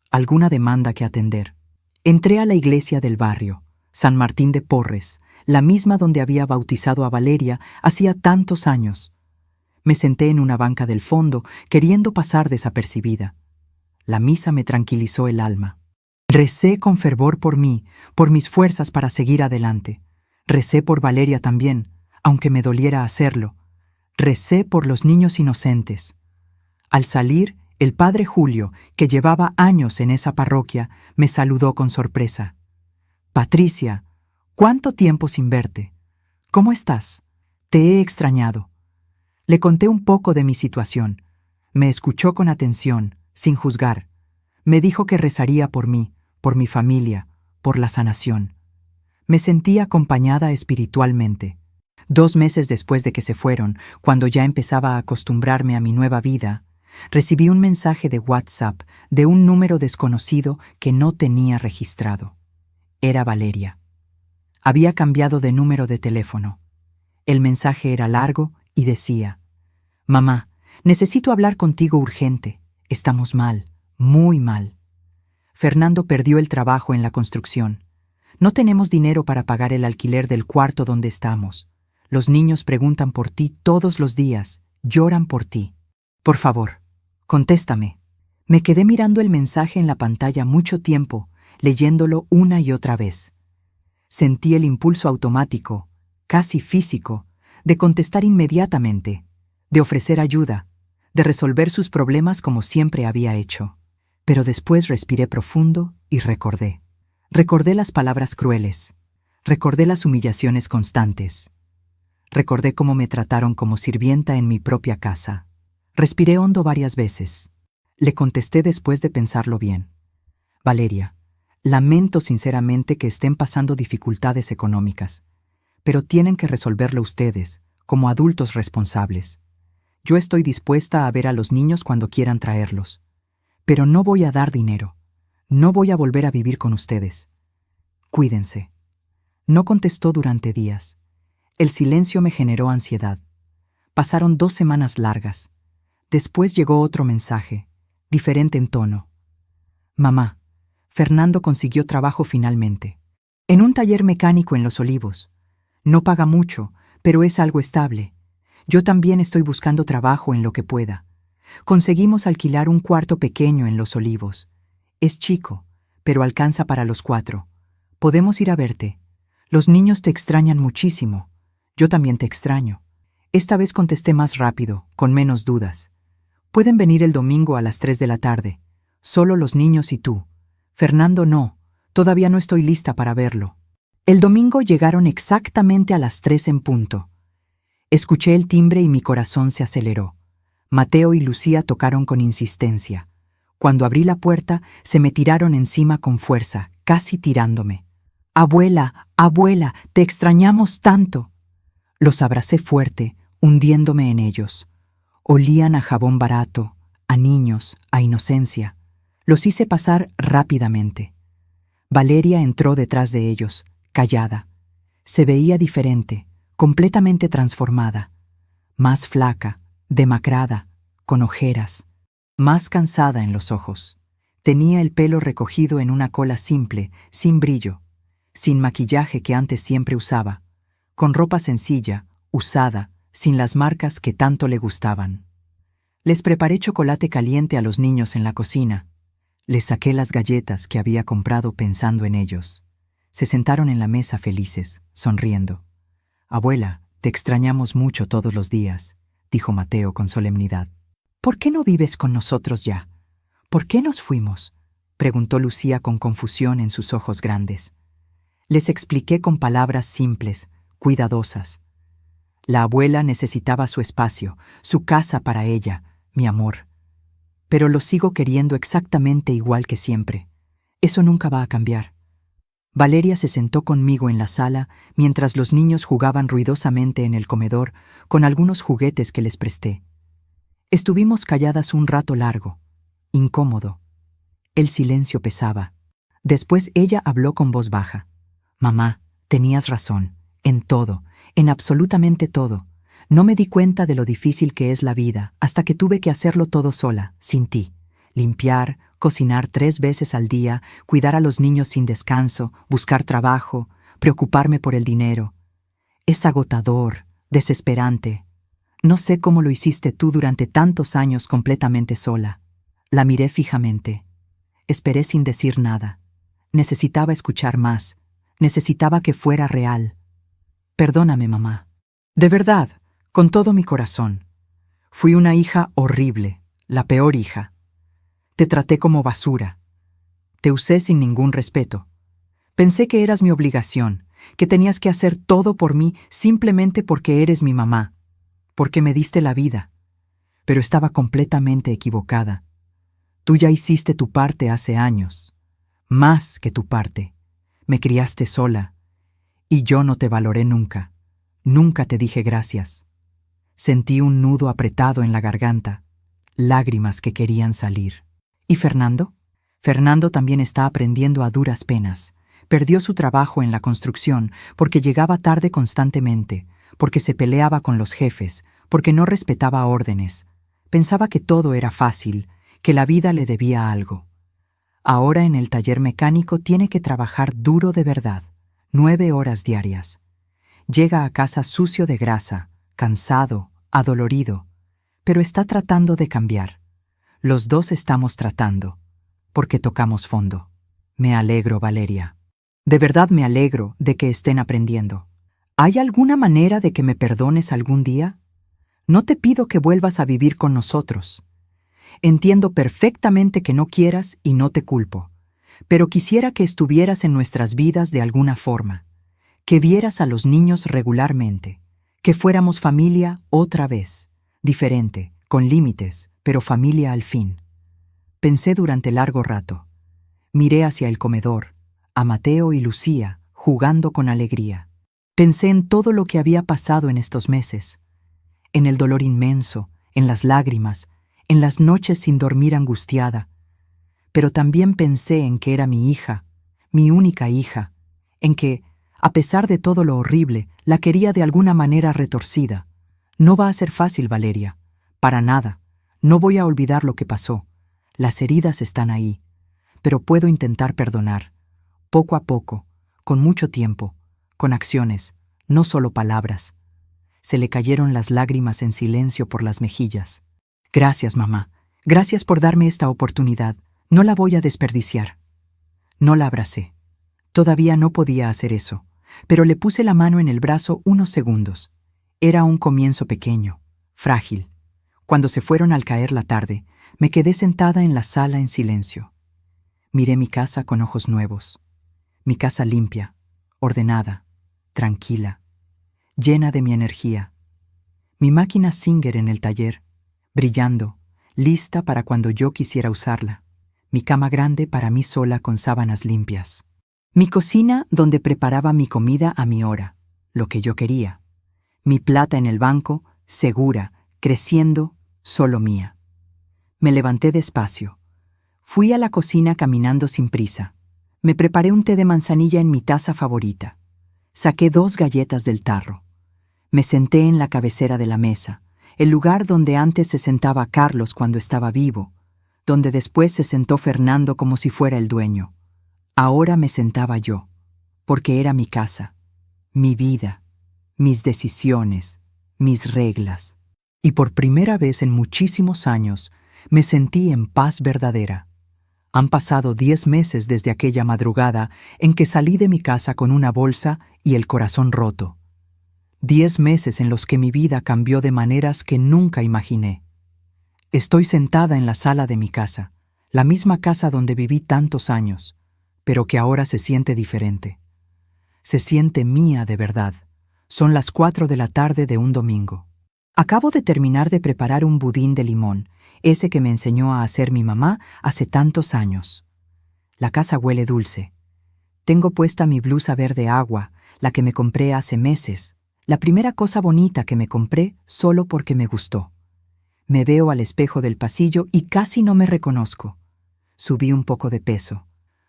alguna demanda que atender. Entré a la iglesia del barrio, San Martín de Porres, la misma donde había bautizado a Valeria hacía tantos años. Me senté en una banca del fondo, queriendo pasar desapercibida. La misa me tranquilizó el alma. Recé con fervor por mí, por mis fuerzas para seguir adelante. Recé por Valeria también, aunque me doliera hacerlo. Recé por los niños inocentes. Al salir, el padre Julio, que llevaba años en esa parroquia, me saludó con sorpresa. «Patricia, ¿cuánto tiempo sin verte? ¿Cómo estás? Te he extrañado». Le conté un poco de mi situación. Me escuchó con atención, sin juzgar. Me dijo que rezaría por mí, por mi familia, por la sanación. Me sentí acompañada espiritualmente. 2 meses después de que se fueron, cuando ya empezaba a acostumbrarme a mi nueva vida, recibí un mensaje de WhatsApp de un número desconocido que no tenía registrado. Era Valeria. Había cambiado de número de teléfono. El mensaje era largo y decía: «Mamá, necesito hablar contigo urgente. Estamos mal, muy mal. Fernando perdió el trabajo en la construcción. No tenemos dinero para pagar el alquiler del cuarto donde estamos. Los niños preguntan por ti todos los días, lloran por ti. Por favor, contéstame». Me quedé mirando el mensaje en la pantalla mucho tiempo, leyéndolo una y otra vez. Sentí el impulso automático, casi físico, de contestar inmediatamente, de ofrecer ayuda, de resolver sus problemas como siempre había hecho. Pero después respiré profundo y recordé. Recordé las palabras crueles. Recordé las humillaciones constantes. Recordé cómo me trataron como sirvienta en mi propia casa. Respiré hondo varias veces. Le contesté después de pensarlo bien. «Valeria, Lamento sinceramente que estén pasando dificultades económicas, pero tienen que resolverlo ustedes, como adultos responsables. Yo estoy dispuesta a ver a los niños cuando quieran traerlos, pero no voy a dar dinero. No voy a volver a vivir con ustedes. Cuídense. No contestó durante días. El silencio me generó ansiedad. Pasaron 2 semanas largas. Después llegó otro mensaje, diferente en tono. Mamá, Fernando consiguió trabajo finalmente. En un taller mecánico en Los Olivos. No paga mucho, pero es algo estable. Yo también estoy buscando trabajo en lo que pueda. Conseguimos alquilar un cuarto pequeño en Los Olivos. Es chico, pero alcanza para los 4. Podemos ir a verte. Los niños te extrañan muchísimo. Yo también te extraño. Esta vez contesté más rápido, con menos dudas. Pueden venir el domingo a las 3 de la tarde. Solo los niños y tú. Fernando no. Todavía no estoy lista para verlo. El domingo llegaron exactamente a las 3 en punto. Escuché el timbre y mi corazón se aceleró. Mateo y Lucía tocaron con insistencia. Cuando abrí la puerta, se me tiraron encima con fuerza, casi tirándome. «Abuela, abuela, te extrañamos tanto». Los abracé fuerte, hundiéndome en ellos. Olían a jabón barato, a niños, a inocencia. Los hice pasar rápidamente. Valeria entró detrás de ellos, callada. Se veía diferente, completamente transformada. Más flaca, demacrada, con ojeras, más cansada en los ojos. Tenía el pelo recogido en una cola simple, sin brillo, sin maquillaje que antes siempre usaba, con ropa sencilla, usada, sin las marcas que tanto le gustaban. Les preparé chocolate caliente a los niños en la cocina. Les saqué las galletas que había comprado pensando en ellos. Se sentaron en la mesa felices, sonriendo. «Abuela, te extrañamos mucho todos los días», dijo Mateo con solemnidad. «¿Por qué no vives con nosotros ya? ¿Por qué nos fuimos?», preguntó Lucía con confusión en sus ojos grandes. Les expliqué con palabras simples, cuidadosas. La abuela necesitaba su espacio, su casa para ella, mi amor. Pero lo sigo queriendo exactamente igual que siempre. Eso nunca va a cambiar. Valeria se sentó conmigo en la sala mientras los niños jugaban ruidosamente en el comedor con algunos juguetes que les presté. Estuvimos calladas un rato largo, incómodo. El silencio pesaba. Después ella habló con voz baja. «Mamá, tenías razón, en todo, en absolutamente todo. No me di cuenta de lo difícil que es la vida hasta que tuve que hacerlo todo sola, sin ti. Limpiar, cocinar 3 veces al día, cuidar a los niños sin descanso, buscar trabajo, preocuparme por el dinero. Es agotador, desesperante. No sé cómo lo hiciste tú durante tantos años completamente sola». La miré fijamente. Esperé sin decir nada. Necesitaba escuchar más. Necesitaba que fuera real. «Perdóname, mamá. De verdad, con todo mi corazón. Fui una hija horrible, la peor hija. Te traté como basura. Te usé sin ningún respeto. Pensé que eras mi obligación, que tenías que hacer todo por mí simplemente porque eres mi mamá, porque me diste la vida. Pero estaba completamente equivocada. Tú ya hiciste tu parte hace años, más que tu parte. Me criaste sola, y yo no te valoré nunca. Nunca te dije gracias». Sentí un nudo apretado en la garganta, lágrimas que querían salir. ¿Y Fernando? Fernando también está aprendiendo a duras penas. Perdió su trabajo en la construcción porque llegaba tarde constantemente, porque se peleaba con los jefes, porque no respetaba órdenes. Pensaba que todo era fácil, que la vida le debía algo. Ahora en el taller mecánico tiene que trabajar duro de verdad, 9 horas diarias. Llega a casa sucio de grasa, cansado, adolorido, pero está tratando de cambiar. Los dos estamos tratando, porque tocamos fondo. Me alegro, Valeria. De verdad me alegro de que estén aprendiendo. ¿Hay alguna manera de que me perdones algún día? No te pido que vuelvas a vivir con nosotros. Entiendo perfectamente que no quieras y no te culpo, pero quisiera que estuvieras en nuestras vidas de alguna forma, que vieras a los niños regularmente, que fuéramos familia otra vez, diferente, con límites, pero familia al fin. Pensé durante largo rato. Miré hacia el comedor, a Mateo y Lucía, jugando con alegría. Pensé en todo lo que había pasado en estos meses, en el dolor inmenso, en las lágrimas, en las noches sin dormir angustiada. Pero también pensé en que era mi hija, mi única hija, en que, a pesar de todo lo horrible, la quería de alguna manera retorcida. No va a ser fácil, Valeria. Para nada. No voy a olvidar lo que pasó. Las heridas están ahí. Pero puedo intentar perdonar. Poco a poco, con mucho tiempo, con acciones, no solo palabras. Se le cayeron las lágrimas en silencio por las mejillas. Gracias, mamá. Gracias por darme esta oportunidad. No la voy a desperdiciar. No la abracé. Todavía no podía hacer eso, pero le puse la mano en el brazo unos segundos. Era un comienzo pequeño, frágil. Cuando se fueron al caer la tarde, me quedé sentada en la sala en silencio. Miré mi casa con ojos nuevos. Mi casa limpia, ordenada, tranquila, llena de mi energía. Mi máquina Singer en el taller, brillando, lista para cuando yo quisiera usarla. Mi cama grande para mí sola con sábanas limpias. Mi cocina donde preparaba mi comida a mi hora, lo que yo quería. Mi plata en el banco, segura, creciendo, solo mía. Me levanté despacio. Fui a la cocina caminando sin prisa. Me preparé un té de manzanilla en mi taza favorita. Saqué 2 galletas del tarro. Me senté en la cabecera de la mesa, el lugar donde antes se sentaba Carlos cuando estaba vivo, donde después se sentó Fernando como si fuera el dueño. Ahora me sentaba yo, porque era mi casa, mi vida, mis decisiones, mis reglas. Y por primera vez en muchísimos años me sentí en paz verdadera. Han pasado 10 meses desde aquella madrugada en que salí de mi casa con una bolsa y el corazón roto. 10 meses en los que mi vida cambió de maneras que nunca imaginé. Estoy sentada en la sala de mi casa, la misma casa donde viví tantos años, pero que ahora se siente diferente. Se siente mía de verdad. Son las 4 de la tarde de un domingo. Acabo de terminar de preparar un budín de limón, ese que me enseñó a hacer mi mamá hace tantos años. La casa huele dulce. Tengo puesta mi blusa verde agua, la que me compré hace meses, la primera cosa bonita que me compré solo porque me gustó. Me veo al espejo del pasillo y casi no me reconozco. Subí un poco de peso.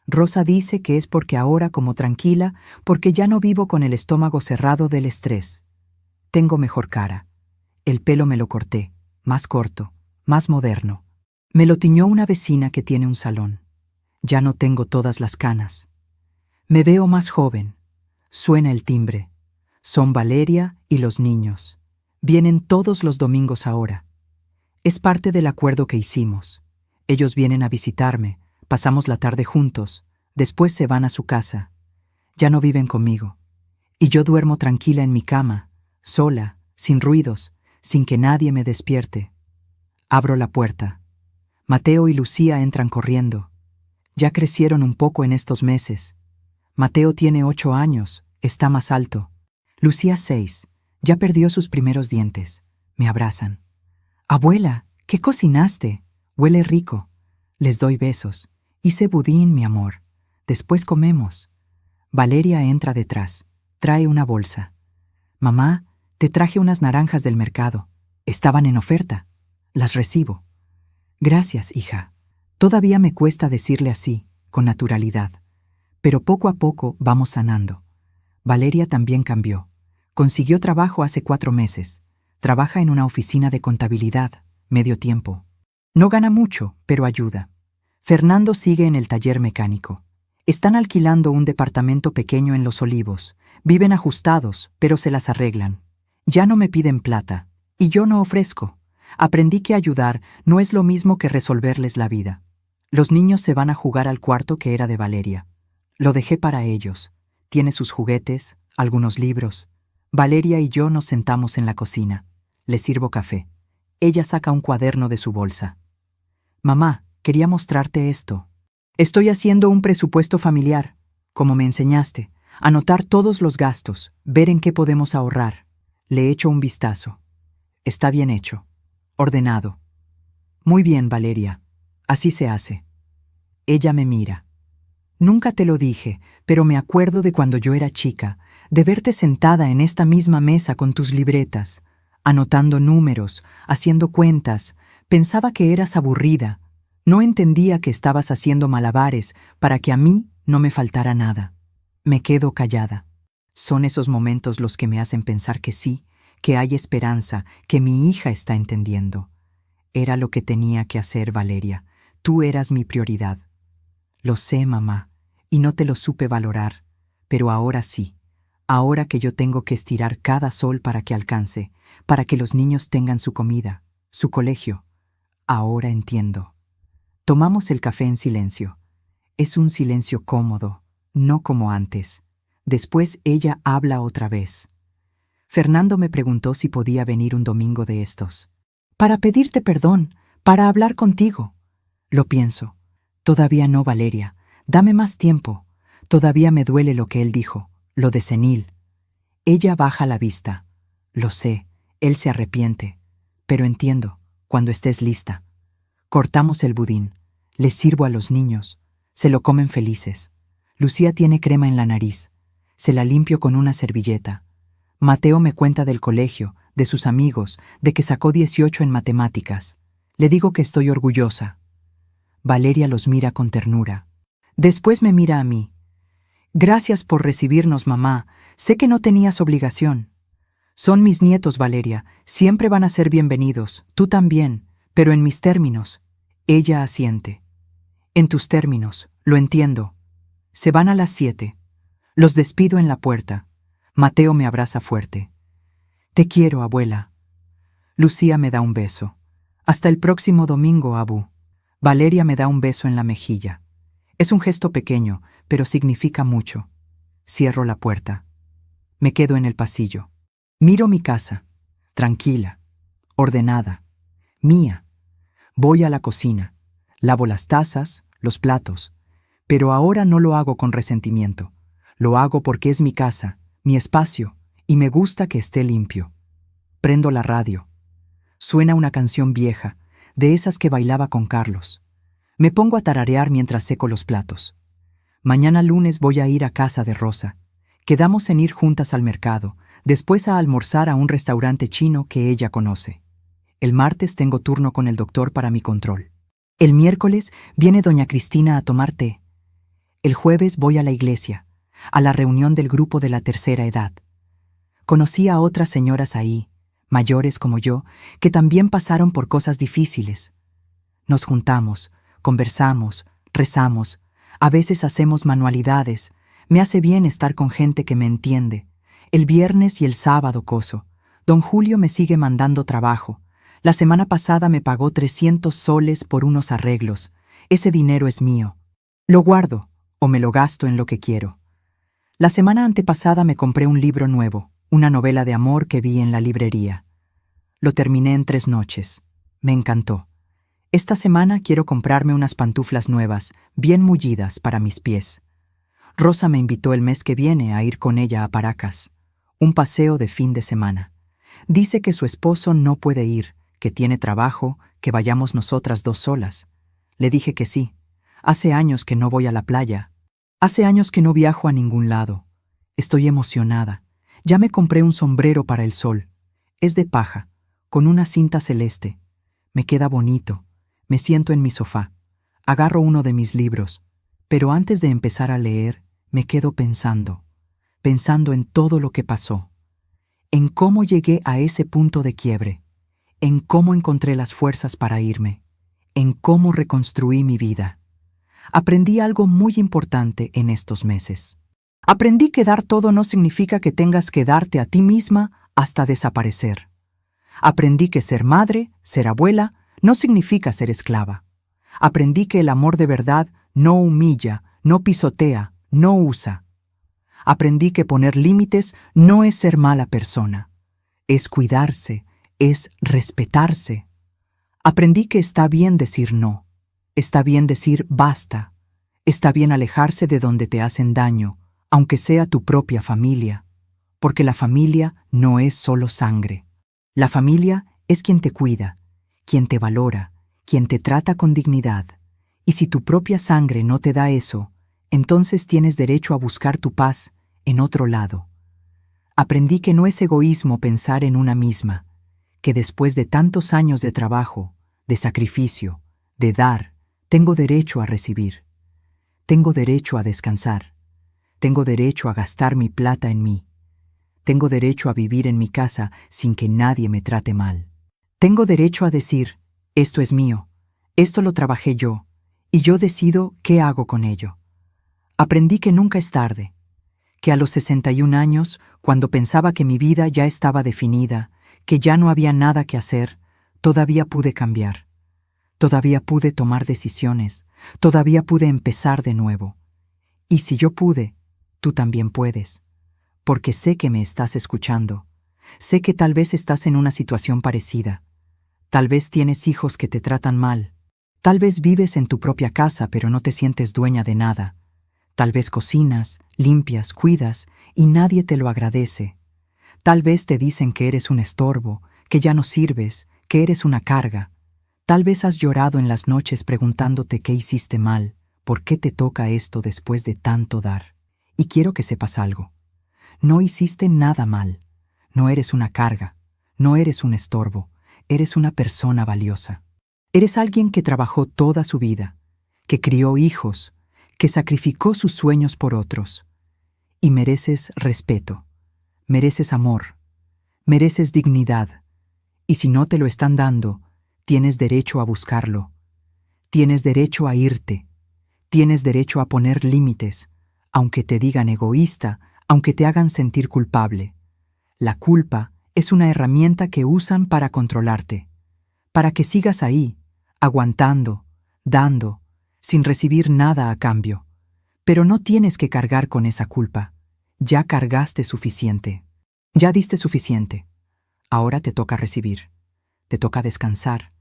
Rosa dice que es porque ahora como tranquila, porque ya no vivo con el estómago cerrado del estrés. Tengo mejor cara. El pelo me lo corté, más corto, más moderno. Me lo tiñó una vecina que tiene un salón. Ya no tengo todas las canas. Me veo más joven. Suena el timbre. Son Valeria y los niños. Vienen todos los domingos ahora. Es parte del acuerdo que hicimos. Ellos vienen a visitarme, pasamos la tarde juntos, después se van a su casa. Ya no viven conmigo. Y yo duermo tranquila en mi cama, sola, sin ruidos, sin que nadie me despierte. Abro la puerta. Mateo y Lucía entran corriendo. Ya crecieron un poco en estos meses. Mateo tiene 8 años, está más alto. Lucía 6, ya perdió sus primeros dientes. Me abrazan. Abuela, ¿qué cocinaste? Huele rico. Les doy besos. Hice budín, mi amor. Después comemos. Valeria entra detrás. Trae una bolsa. Mamá, te traje unas naranjas del mercado. Estaban en oferta. Las recibo. Gracias, hija. Todavía me cuesta decirle así, con naturalidad. Pero poco a poco vamos sanando. Valeria también cambió. Consiguió trabajo hace 4 meses. Trabaja en una oficina de contabilidad, medio tiempo. No gana mucho, pero ayuda. Fernando sigue en el taller mecánico. Están alquilando un departamento pequeño en Los Olivos. Viven ajustados, pero se las arreglan. Ya no me piden plata, y yo no ofrezco. Aprendí que ayudar no es lo mismo que resolverles la vida. Los niños se van a jugar al cuarto que era de Valeria. Lo dejé para ellos. Tiene sus juguetes, algunos libros. Valeria y yo nos sentamos en la cocina. Le sirvo café. Ella saca un cuaderno de su bolsa. Mamá, quería mostrarte esto. Estoy haciendo un presupuesto familiar, como me enseñaste. Anotar todos los gastos, ver en qué podemos ahorrar. Le echo un vistazo. Está bien hecho. Ordenado. Muy bien, Valeria. Así se hace. Ella me mira. Nunca te lo dije, pero me acuerdo de cuando yo era chica, de verte sentada en esta misma mesa con tus libretas, anotando números, haciendo cuentas. Pensaba que eras aburrida. No entendía que estabas haciendo malabares para que a mí no me faltara nada. Me quedo callada. Son esos momentos los que me hacen pensar que sí, que hay esperanza, que mi hija está entendiendo. Era lo que tenía que hacer, Valeria. Tú eras mi prioridad. Lo sé, mamá, y no te lo supe valorar, pero ahora sí. Ahora que yo tengo que estirar cada sol para que alcance, para que los niños tengan su comida, su colegio. Ahora entiendo. Tomamos el café en silencio. Es un silencio cómodo, no como antes. Después ella habla otra vez. Fernando me preguntó si podía venir un domingo de estos. Para pedirte perdón, para hablar contigo. Lo pienso. Todavía no, Valeria. Dame más tiempo. Todavía me duele lo que él dijo, lo de senil. Ella baja la vista. Lo sé, él se arrepiente. Pero entiendo, cuando estés lista. Cortamos el budín. Les sirvo a los niños. Se lo comen felices. Lucía tiene crema en la nariz. Se la limpio con una servilleta. Mateo me cuenta del colegio, de sus amigos, de que sacó 18 en matemáticas. Le digo que estoy orgullosa. Valeria los mira con ternura. Después me mira a mí. Gracias por recibirnos, mamá. Sé que no tenías obligación. Son mis nietos, Valeria. Siempre van a ser bienvenidos. Tú también, pero en mis términos. Ella asiente. En tus términos, lo entiendo. Se van a las 7. Los despido en la puerta. Mateo me abraza fuerte. Te quiero, abuela. Lucía me da un beso. Hasta el próximo domingo, Abu. Valeria me da un beso en la mejilla. Es un gesto pequeño, pero significa mucho. Cierro la puerta. Me quedo en el pasillo. Miro mi casa. Tranquila. Ordenada. Mía. Voy a la cocina. Lavo las tazas, los platos. Pero ahora no lo hago con resentimiento. Lo hago porque es mi casa, mi espacio, y me gusta que esté limpio. Prendo la radio. Suena una canción vieja, de esas que bailaba con Carlos. Me pongo a tararear mientras seco los platos. Mañana lunes voy a ir a casa de Rosa. Quedamos en ir juntas al mercado, después a almorzar a un restaurante chino que ella conoce. El martes tengo turno con el doctor para mi control. El miércoles viene doña Cristina a tomar té. El jueves voy a la iglesia, a la reunión del grupo de la tercera edad. Conocí a otras señoras ahí, mayores como yo, que también pasaron por cosas difíciles. Nos juntamos, conversamos, rezamos, a veces hacemos manualidades. Me hace bien estar con gente que me entiende. El viernes y el sábado coso. Don Julio me sigue mandando trabajo. La semana pasada me pagó 300 soles por unos arreglos. Ese dinero es mío. Lo guardo o me lo gasto en lo que quiero. La semana antepasada me compré un libro nuevo, una novela de amor que vi en la librería. Lo terminé en 3 noches. Me encantó. Esta semana quiero comprarme unas pantuflas nuevas, bien mullidas para mis pies. Rosa me invitó el mes que viene a ir con ella a Paracas, un paseo de fin de semana. Dice que su esposo no puede ir, que tiene trabajo, que vayamos nosotras 2 solas. Le dije que sí. Hace años que no voy a la playa. Hace años que no viajo a ningún lado. Estoy emocionada. Ya me compré un sombrero para el sol. Es de paja, con una cinta celeste. Me queda bonito. Me siento en mi sofá. Agarro uno de mis libros. Pero antes de empezar a leer, me quedo pensando en todo lo que pasó. En cómo llegué a ese punto de quiebre. En cómo encontré las fuerzas para irme. En cómo reconstruí mi vida. Aprendí algo muy importante en estos meses. Aprendí que dar todo no significa que tengas que darte a ti misma hasta desaparecer. Aprendí que ser madre, ser abuela, no significa ser esclava. Aprendí que el amor de verdad no humilla, no pisotea, no usa. Aprendí que poner límites no es ser mala persona. Es cuidarse, es respetarse. Aprendí que está bien decir no. Está bien decir basta. Está bien alejarse de donde te hacen daño, aunque sea tu propia familia. Porque la familia no es solo sangre. La familia es quien te cuida, quien te valora, quien te trata con dignidad. Y si tu propia sangre no te da eso, entonces tienes derecho a buscar tu paz en otro lado. Aprendí que no es egoísmo pensar en una misma, que después de tantos años de trabajo, de sacrificio, de dar, tengo derecho a recibir. Tengo derecho a descansar. Tengo derecho a gastar mi plata en mí. Tengo derecho a vivir en mi casa sin que nadie me trate mal. Tengo derecho a decir, esto es mío, esto lo trabajé yo, y yo decido qué hago con ello. Aprendí que nunca es tarde, que a los 61 años, cuando pensaba que mi vida ya estaba definida, que ya no había nada que hacer, todavía pude cambiar. Todavía pude tomar decisiones, todavía pude empezar de nuevo. Y si yo pude, tú también puedes, porque sé que me estás escuchando. Sé que tal vez estás en una situación parecida. Tal vez tienes hijos que te tratan mal. Tal vez vives en tu propia casa pero no te sientes dueña de nada. Tal vez cocinas, limpias, cuidas y nadie te lo agradece. Tal vez te dicen que eres un estorbo, que ya no sirves, que eres una carga. Tal vez has llorado en las noches preguntándote qué hiciste mal, por qué te toca esto después de tanto dar. Y quiero que sepas algo. No hiciste nada mal. No eres una carga. No eres un estorbo. Eres una persona valiosa. Eres alguien que trabajó toda su vida, que crió hijos, que sacrificó sus sueños por otros. Y mereces respeto. Mereces amor. Mereces dignidad. Y si no te lo están dando, tienes derecho a buscarlo. Tienes derecho a irte. Tienes derecho a poner límites, aunque te digan egoísta, aunque te hagan sentir culpable. La culpa es una herramienta que usan para controlarte, para que sigas ahí, aguantando, dando, sin recibir nada a cambio. Pero no tienes que cargar con esa culpa. Ya cargaste suficiente. Ya diste suficiente. Ahora te toca recibir. Te toca descansar.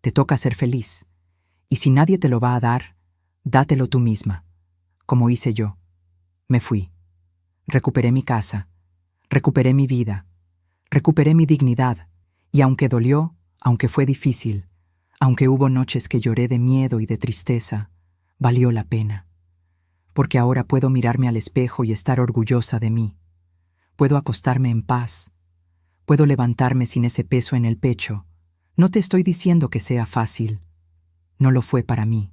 Te toca ser feliz. Y si nadie te lo va a dar, dátelo tú misma, como hice yo. Me fui. Recuperé mi casa. Recuperé mi vida. Recuperé mi dignidad. Y aunque dolió, aunque fue difícil, aunque hubo noches que lloré de miedo y de tristeza, valió la pena. Porque ahora puedo mirarme al espejo y estar orgullosa de mí. Puedo acostarme en paz. Puedo levantarme sin ese peso en el pecho. No te estoy diciendo que sea fácil. No lo fue para mí,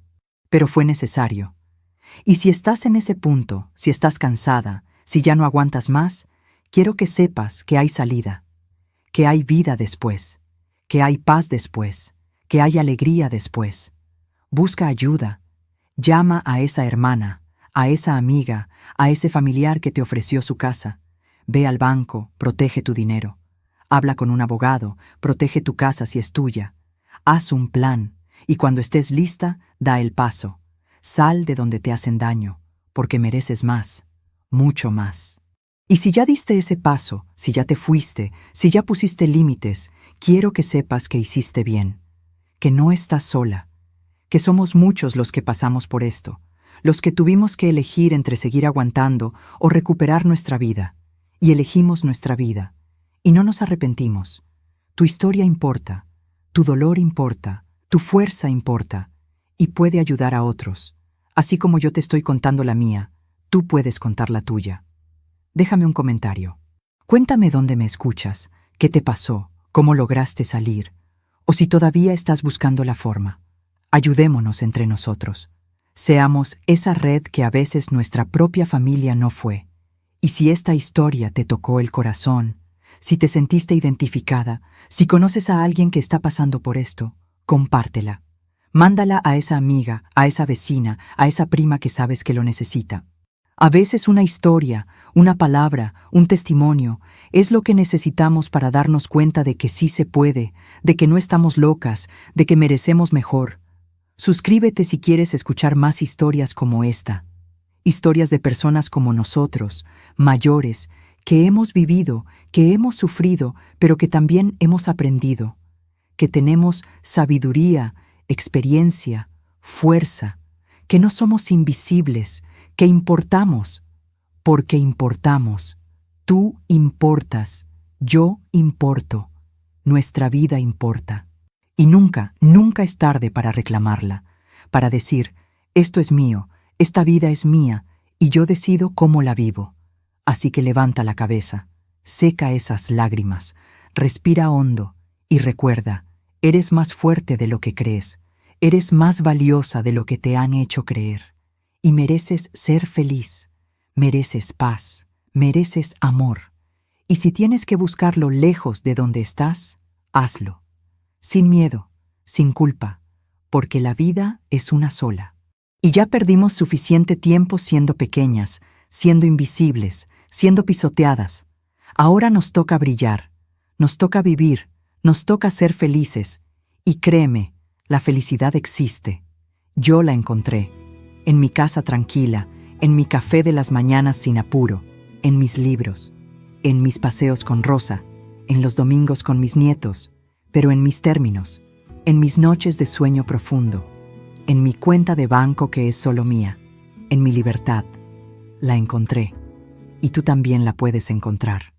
pero fue necesario. Y si estás en ese punto, si estás cansada, si ya no aguantas más, quiero que sepas que hay salida, que hay vida después, que hay paz después, que hay alegría después. Busca ayuda. Llama a esa hermana, a esa amiga, a ese familiar que te ofreció su casa. Ve al banco, protege tu dinero. Habla con un abogado, protege tu casa si es tuya. Haz un plan, y cuando estés lista, da el paso. Sal de donde te hacen daño, porque mereces más, mucho más. Y si ya diste ese paso, si ya te fuiste, si ya pusiste límites, quiero que sepas que hiciste bien, que no estás sola, que somos muchos los que pasamos por esto, los que tuvimos que elegir entre seguir aguantando o recuperar nuestra vida, y elegimos nuestra vida, y no nos arrepentimos. Tu historia importa, tu dolor importa, tu fuerza importa, y puede ayudar a otros. Así como yo te estoy contando la mía, tú puedes contar la tuya. Déjame un comentario. Cuéntame dónde me escuchas, qué te pasó, cómo lograste salir, o si todavía estás buscando la forma. Ayudémonos entre nosotros. Seamos esa red que a veces nuestra propia familia no fue. Y si esta historia te tocó el corazón, si te sentiste identificada, si conoces a alguien que está pasando por esto, compártela. Mándala a esa amiga, a esa vecina, a esa prima que sabes que lo necesita. A veces una historia, una palabra, un testimonio, es lo que necesitamos para darnos cuenta de que sí se puede, de que no estamos locas, de que merecemos mejor. Suscríbete si quieres escuchar más historias como esta. Historias de personas como nosotros, mayores, que hemos vivido, que hemos sufrido, pero que también hemos aprendido. Que tenemos sabiduría, experiencia, fuerza, que no somos invisibles, que importamos, porque importamos. Tú importas, yo importo, nuestra vida importa. Y nunca, nunca es tarde para reclamarla, para decir, esto es mío, Esta vida es mía y yo decido cómo la vivo. Así que levanta la cabeza, seca esas lágrimas, respira hondo y recuerda, eres más fuerte de lo que crees, eres más valiosa de lo que te han hecho creer. Y mereces ser feliz, mereces paz, mereces amor. Y si tienes que buscarlo lejos de donde estás, hazlo. Sin miedo, sin culpa, porque la vida es una sola. Y ya perdimos suficiente tiempo siendo pequeñas, siendo invisibles, siendo pisoteadas. Ahora nos toca brillar, nos toca vivir, nos toca ser felices. Y créeme, la felicidad existe. Yo la encontré. En mi casa tranquila, en mi café de las mañanas sin apuro, en mis libros, en mis paseos con Rosa, en los domingos con mis nietos, pero en mis términos, en mis noches de sueño profundo, en mi cuenta de banco que es solo mía, en mi libertad. La encontré, y tú también la puedes encontrar.